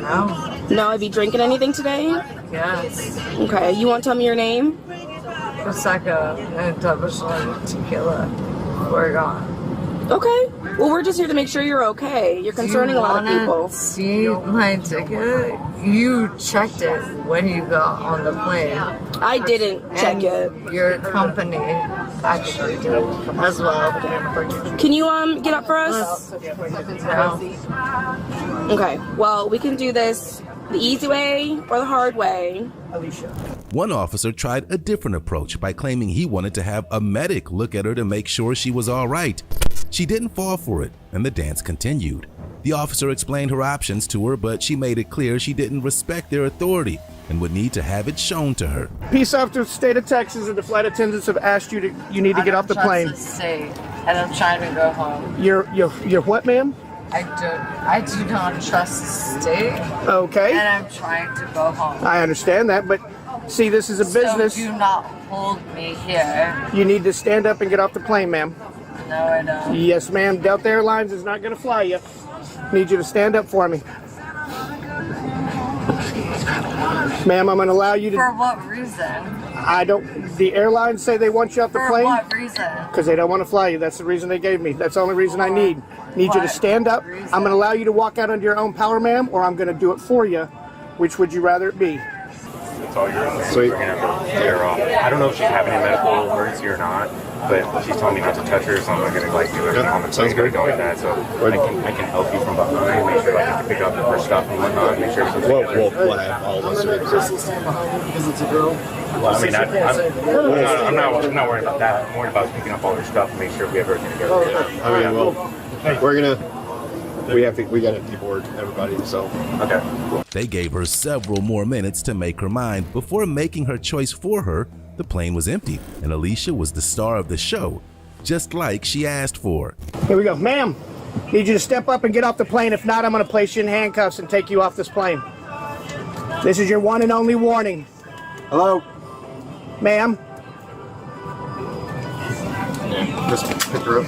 S23: No.
S17: No, have you drinking anything today?
S23: Yes.
S17: Okay, you want to tell me your name?
S23: It's like a double shot of tequila. We're gone.
S17: Okay. Well, we're just here to make sure you're okay. You're concerning a lot of people.
S23: See my ticket? You checked it when you got on the plane.
S17: I didn't check it.
S23: Your company actually did as well.
S17: Can you get up for us?
S23: No.
S17: Okay. Well, we can do this the easy way or the hard way.
S22: Alicia.
S2: One officer tried a different approach by claiming he wanted to have a medic look at her to make sure she was all right. She didn't fall for it, and the dance continued. The officer explained her options to her, but she made it clear she didn't respect their authority and would need to have it shown to her.
S22: Peace officer, state of Texas, and the flight attendants have asked you you need to get off the plane.
S23: I don't trust the state, and I'm trying to go home.
S22: You're what, ma'am?
S23: I do not trust the state.
S22: Okay.
S23: And I'm trying to go home.
S22: I understand that, but See, this is a business.
S23: So do not hold me here.
S22: You need to stand up and get off the plane, ma'am.
S23: No, I don't.
S22: Yes, ma'am. Delta Airlines is not going to fly you. Need you to stand up for me. Ma'am, I'm going to allow you to...
S23: For what reason?
S22: I don't... The airlines say they want you off the plane.
S23: For what reason?
S22: Because they don't want to fly you. That's the reason they gave me. That's the only reason I need. Need you to stand up. I'm going to allow you to walk out under your own power, ma'am, or I'm going to do it for you. Which would you rather it be?
S3: It's all your own. Sweet. We're going to have to clear her off. I don't know if she's having a medical emergency or not, but she's telling me not to touch her, so I'm not going to like do everything on the plane or go like that. So I can help you from behind, make sure like I can pick up her stuff and whatnot, make sure everything's together.
S18: We'll have all of us.
S10: Because it's a girl.
S3: Well, I mean, I'm not worried about that. I'm worried about picking up all her stuff and make sure we have everything together.
S18: I mean, well, we're gonna. We gotta deboard everybody. So
S3: okay.
S2: They gave her several more minutes to make her mind. Before making her choice for her, the plane was empty, and Alicia was the star of the show, just like she asked for.
S22: Here we go. Ma'am, need you to step up and get off the plane. If not, I'm going to place you in handcuffs and take you off this plane. This is your one and only warning.
S18: Hello?
S22: Ma'am?
S18: Yeah, just pick her up.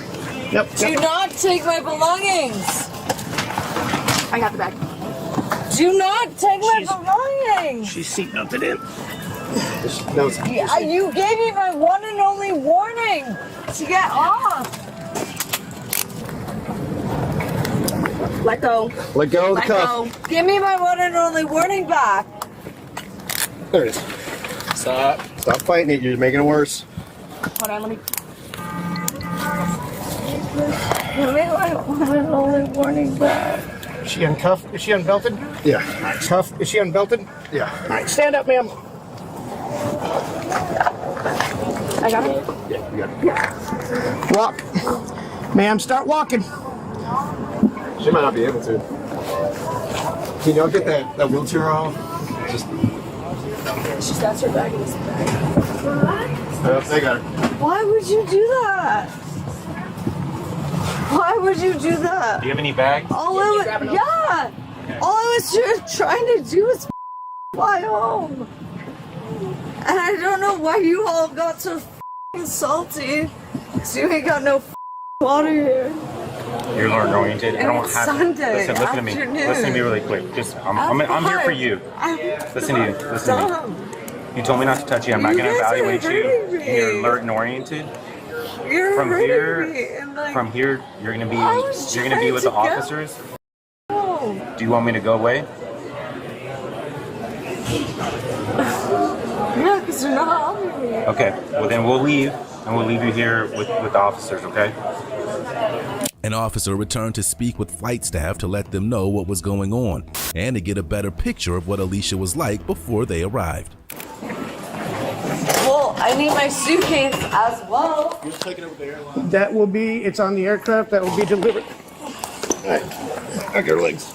S22: Yep.
S23: Do not take my belongings.
S6: I got the bag.
S23: Do not take my belongings.
S22: She's seat belted in.
S23: Yeah, you gave me my one and only warning to get off.
S6: Let go.
S18: Let go of the
S6: Let
S18: cuff.
S6: go.
S23: Give me my one and only warning back.
S18: There it is. Stop. Stop fighting it. You're making it worse.
S6: Hold on, let me.
S23: Give me my one and only warning back.
S22: Is she uncuffed? Is she unbelted?
S18: Yeah.
S22: Cuffed? Is she unbelted?
S18: Yeah.
S22: All right, stand up, ma'am.
S6: I got it.
S18: Yeah, you got it.
S22: Walk. Ma'am, start walking.
S18: She might not be able to. Can y'all get that wheelchair off? Just.
S6: She's got her bag in this bag.
S18: They got her.
S23: Why would you do that? Why would you do that?
S3: Do you have any bags?
S23: All I was just trying to do was fly home. And I don't know why you all got so salty. Because you ain't got no water here.
S3: You're learn oriented. I don't
S23: it's
S3: have.
S23: Sunday
S3: Listen to me.
S23: afternoon.
S3: Listen to me really quick. Just I'm here for you. Listen to you. Listen to me. You told me not to touch you. I'm not going to evaluate you. And you're alert and oriented.
S23: You're
S3: From
S23: hurting
S3: here,
S23: me, and, like,
S3: from here, you're gonna be
S23: trying
S3: with
S23: to
S3: the officers.
S23: go.
S3: Do you want me to go away?
S23: Yeah, because you're not helping me.
S3: Okay. Well, then we'll leave, and we'll leave you here with the officers. Okay.
S2: An officer returned to speak with flight staff to let them know what was going on and to get a better picture of what Alicia was like before they arrived.
S23: Well, I need my suitcase as well.
S18: You're taking it with the airline.
S22: That will be, it's on the aircraft, that will be delivered.
S18: All right. I got her legs.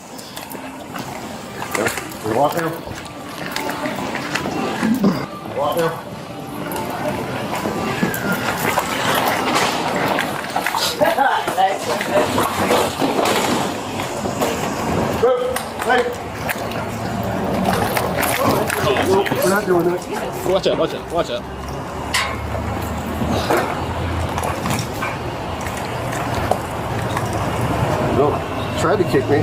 S18: There. We walk now. Walk now. Hey. We're not doing that.
S21: Watch out, watch out, watch out.
S18: No, tried to kick me.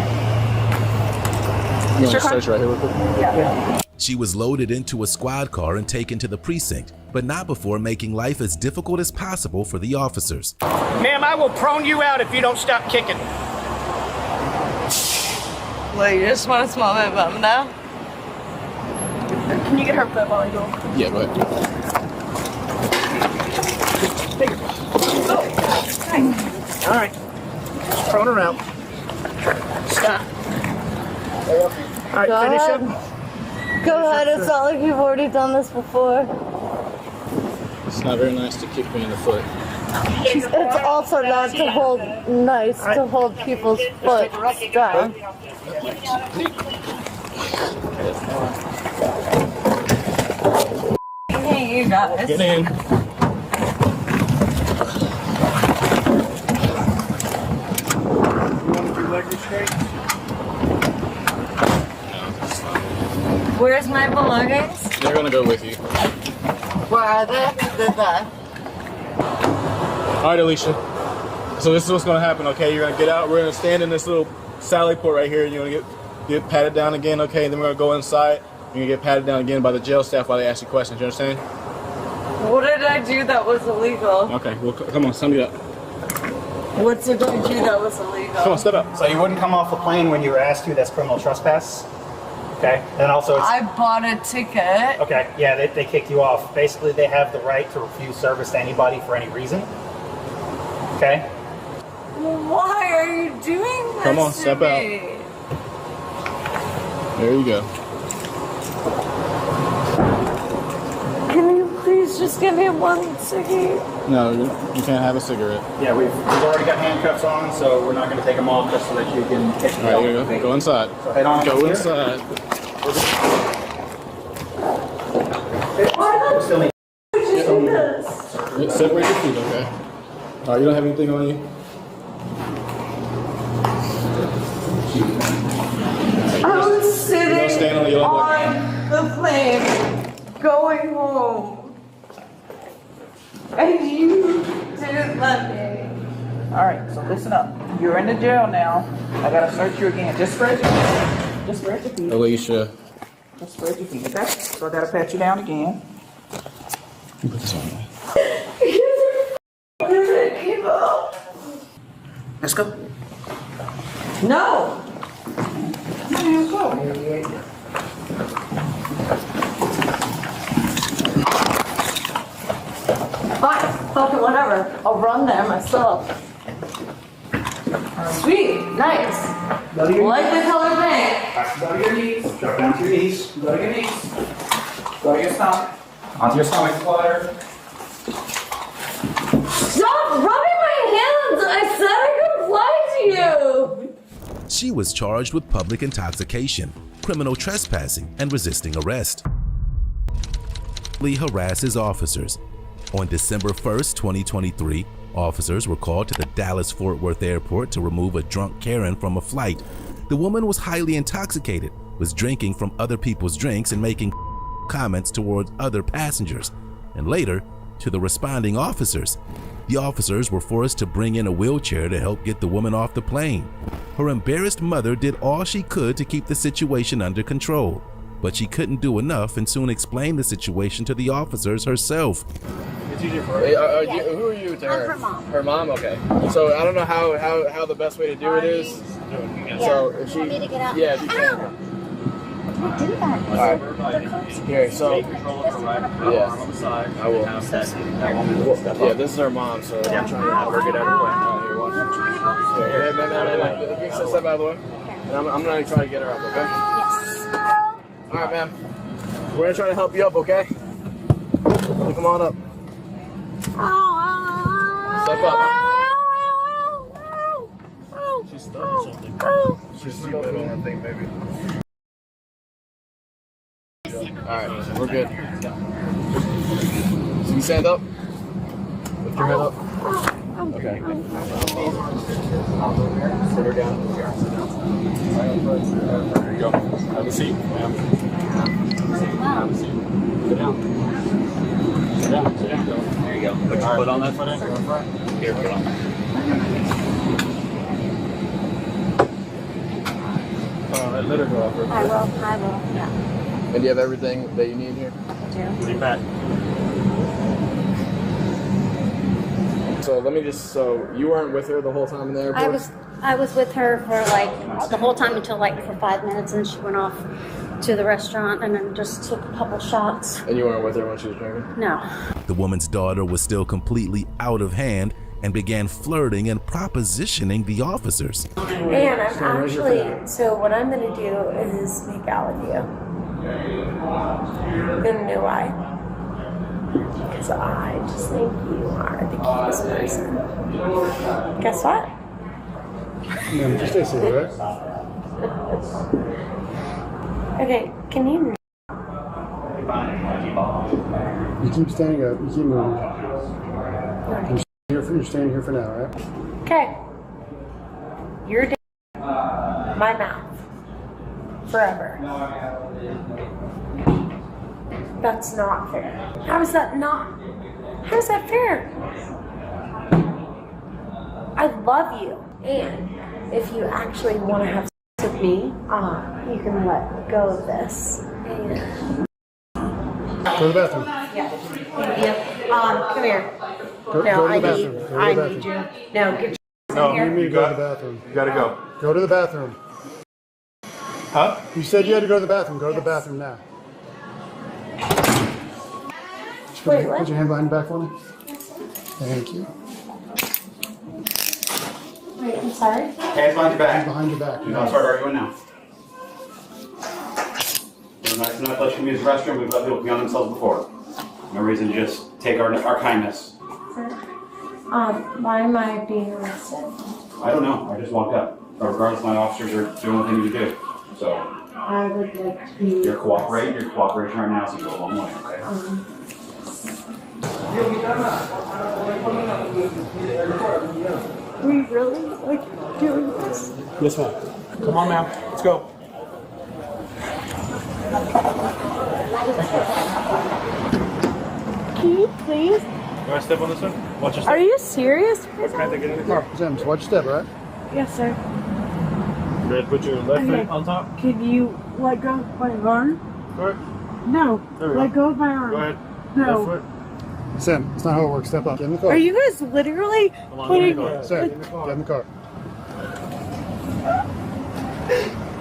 S21: You want to search right here real quick?
S22: Yeah.
S2: She was loaded into a squad car and taken to the precinct, but not before making life as difficult as possible for the officers.
S22: Ma'am, I will prone you out if you don't stop kicking.
S23: Wait, you just want to smell my bum now?
S6: Can you get her foot while I go?
S21: Yeah, go ahead.
S22: Oh. All right. Prone her out. Stop. All right, finish up.
S23: Go ahead, it's not like you've already done this before.
S21: It's not very nice to kick me in the foot.
S23: It's also not to hold to hold people's foot down. Hey, you guys.
S21: Get in.
S23: Where's my belongings?
S12: They're gonna go with you.
S23: Where are they? They're there.
S12: All right, Alicia. So this is what's gonna happen, okay? You're gonna get out. We're gonna stand in this little sally port right here. You're gonna get patted down again, okay? Then we're gonna go inside. You're gonna get patted down again by the jail staff while they ask you questions. You understand?
S23: What did I do that was illegal?
S12: Okay. Well, come on, sum it up.
S23: What did I do that was illegal?
S12: Come on, step up.
S5: So you wouldn't come off the plane when you were asked to. That's criminal trespass. Okay. And also it's...
S23: I bought a ticket.
S5: Okay. Yeah, they kicked you off. Basically, they have the right to refuse service to anybody for any reason. Okay.
S23: Why are you doing this?
S12: Come on,
S23: to
S12: step
S23: me?
S12: out. There you go.
S23: Can you please just give me one cigarette?
S12: No, you can't have a cigarette.
S5: Yeah, we've already got handcuffs on, so we're not going to take them off just so that you can catch
S12: All right, here you go. Go inside.
S5: So head on
S12: go
S5: here.
S12: inside.
S5: Still need
S12: Separate your feet, okay? All right, you don't have anything on you?
S23: I was sitting
S12: stand on the yellow
S23: on the plane going home. And you didn't let me.
S15: Alright, so listen up. You're in the jail now. I gotta search you again. Just spread your feet. Just spread your feet.
S12: Alicia.
S15: Just spread your feet. Okay? So I gotta pat you down again.
S12: Put this on.
S15: Let's go.
S23: No. Fine, fucking whatever. I'll run there myself. Sweet, nice. Like the color pink.
S5: Go to your knees. Drop down to your knees. Go to your knees. Go to your stomach. Onto your stomach. Flutter.
S23: Stop rubbing my hands! I said I could fly to you!
S2: She was charged with public intoxication, criminal trespassing, and resisting arrest. Lee harasses officers. On December 1st, 2023, officers were called to the Dallas-Fort Worth airport to remove a drunk Karen from a flight. The woman was highly intoxicated, was drinking from other people's drinks and making comments towards other passengers, and later to the responding officers. The officers were forced to bring in a wheelchair to help get the woman off the plane. Her embarrassed mother did all she could to keep the situation under control, but she couldn't do enough and soon explained the situation to the officers herself.
S12: Hey, who are you to her?
S6: I'm her mom.
S12: Her mom? Okay. So I don't know how the best way to do it is. So if she,
S6: Want me to get out?
S12: yeah, if you can.
S6: Do that.
S12: All right. Here, so yeah, I will. Yeah, this is her mom, so I'm trying to have her get out of the way. Here, watch. Hey, step out of the way. And I'm gonna try to get her up, okay?
S6: Yes.
S12: All right, ma'am. We're gonna try to help you up, okay? Come on up. Step up. She's stuck or something. She's stuck on that thing, baby. Alright, we're good. So you stand up. Lift your head up. Okay. Put her down. There you go. Have a seat, ma'am. Have a seat. Sit down. Sit down. Sit down. There you go. Put your foot on that foot. Here, put it on. Let her go off.
S6: I will, yeah.
S12: And do you have everything that you need here?
S6: I do.
S12: Lean back. So let me just, so you weren't with her the whole time in the airport?
S6: I was with her for like the whole time until like for 5 minutes, and she went off to the restaurant and then just took a couple shots.
S12: And you weren't with her when she was drinking?
S6: No.
S2: The woman's daughter was still completely out of hand and began flirting and propositioning the officers.
S16: And I'm actually, so what I'm going to do is make out with you. You gonna know why? Because I just think you are the cutest person. Guess what?
S10: No, just stay seated, right?
S16: Okay, can you?
S10: You keep standing up, you keep moving. You're staying here for now, right?
S16: Okay. You're my mouth. Forever. That's not fair. How is that not? How is that fair? I love you. And if you actually want to have sex with me, you can let go of this. And...
S22: Go to the bathroom.
S16: Yeah. Come here.
S22: Go to the bathroom.
S16: I need you. No, get your
S22: No,
S16: in here.
S22: you go to the bathroom.
S13: You gotta go.
S22: Go to the bathroom.
S13: Huh?
S22: You said you had to go to the bathroom. Go to the bathroom now.
S16: Wait, what?
S22: Put your hand behind your back for me. Thank you.
S16: Wait, I'm sorry?
S4: Hands behind your back.
S22: Hands behind your back.
S4: Do not start arguing now. We're nice enough to let you use the restroom. We've let people pee on themselves before. No reason to just take our kindness.
S16: Sir, why am I being arrested?
S4: I don't know. I just walked up. But regardless, my officers are doing what they need to do. So
S16: I would like to be...
S4: you're cooperating. Your cooperation right now is going to go a long way, okay?
S16: We really like doing this?
S12: Yes, ma'am. Come on, ma'am. Let's go.
S16: Can you please?
S12: You want to step on this one? Watch your step.
S16: Are you serious?
S12: Samantha, get in the car.
S22: James, watch your step, right?
S16: Yes, sir.
S12: You ready to put your left foot on top?
S14: Can you let go of my arm?
S12: Go ahead.
S14: No.
S12: There we
S14: Let
S12: go.
S14: go of my arm.
S12: Go ahead.
S14: No.
S12: Left foot.
S22: Sam, it's not how it works. Step up. Get in the car.
S14: Are you guys literally putting...
S22: Sam, get in the car.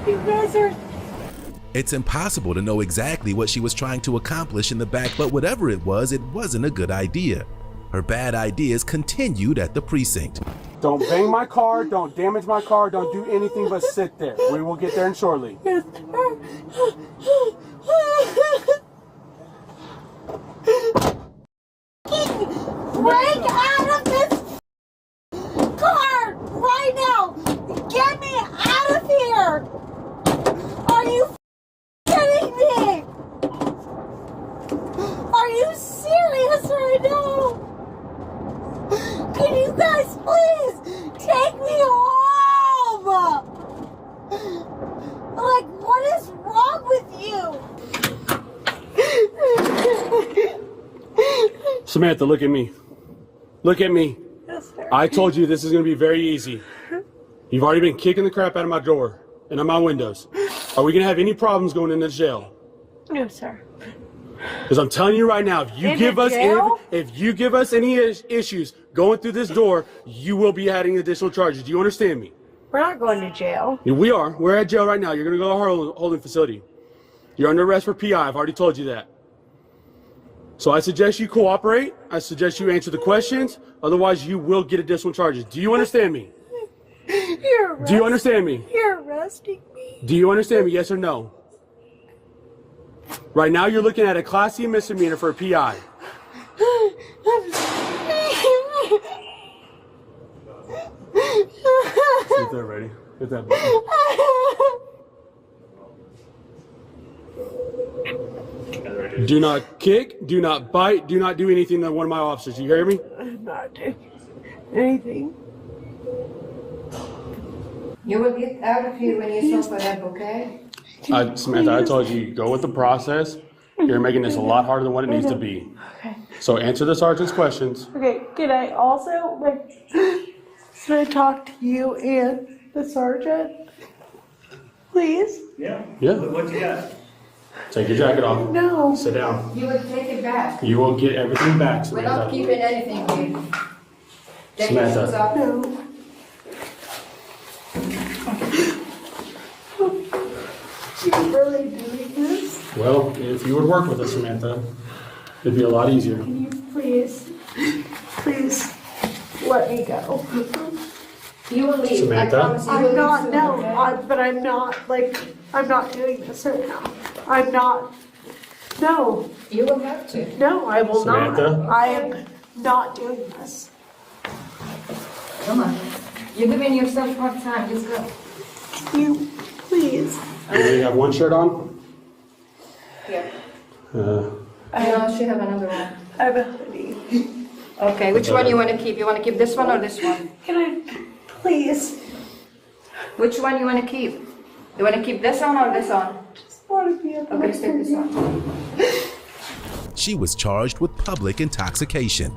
S14: You guys are...
S2: It's impossible to know exactly what she was trying to accomplish in the back, but whatever it wasn't a good idea. Her bad ideas continued at the precinct.
S12: Don't bang my car, don't damage my car, don't do anything but sit there. We will get there shortly.
S14: Break out of this car right now! Get me out of here! Are you kidding me? Are you serious right now? Can you guys please take me home? Like, what is wrong with you?
S12: Samantha, look at me. Look at me.
S14: Yes, sir.
S12: I told you this is going to be very easy. You've already been kicking the crap out of my door and on my windows. Are we going to have any problems going into jail?
S14: No, sir.
S12: Because I'm telling you right now, if you give us any issues going through this door, you will be adding additional charges. Do you understand me?
S14: We're not going to jail.
S12: Yeah, we are. We're at jail right now. You're going to go to our holding facility. You're under arrest for PI. I've already told you that. So I suggest you cooperate. I suggest you answer the questions. Otherwise, you will get additional charges. Do you understand me? Do you understand me?
S14: You're arresting me.
S12: Do you understand me? Yes or no? Right now, you're looking at a Class C misdemeanor for a PI. Get that ready. Get that button. Do not kick, do not bite, do not do anything to one of my officers. You hear me?
S14: I'm not doing anything.
S19: You will get out of here when you sober up, okay?
S12: Samantha, I told you, go with the process. You're making this a lot harder than what it needs to be.
S14: Okay.
S12: So answer the sergeant's questions.
S14: Okay, can I also, should I talk to you and the sergeant? Please?
S12: Yeah.
S19: What you got?
S12: Take your jacket off.
S14: No.
S12: Sit down.
S19: You will take it back.
S12: You will get everything back,
S19: We're not
S12: Samantha.
S19: keeping anything here. Take
S12: Samantha.
S19: your shoes off.
S14: No. You're really doing this?
S12: Well, if you would work with us, Samantha, it'd be a lot easier.
S14: Can you please let me go?
S19: You will leave.
S12: Samantha?
S19: I promise you will
S14: I'm
S19: leave
S14: not,
S19: soon,
S14: no,
S19: okay?
S14: but I'm not doing this right now. I'm not, no.
S19: You will have to.
S14: No, I will
S12: Samantha?
S14: not. I am not doing this.
S19: Come on. You're giving yourself hard time. Just go.
S14: You, please.
S12: You only have one shirt on?
S19: Here.
S12: Uh,
S19: No, she have another one.
S14: I have a hoodie.
S19: Okay, which one you want to keep? You want to keep this one or this one?
S14: Can I, please?
S19: Which one you want to keep? You want to keep this one or this one?
S14: Just want to be able
S19: Okay,
S14: to
S19: take this one.
S2: She was charged with public intoxication.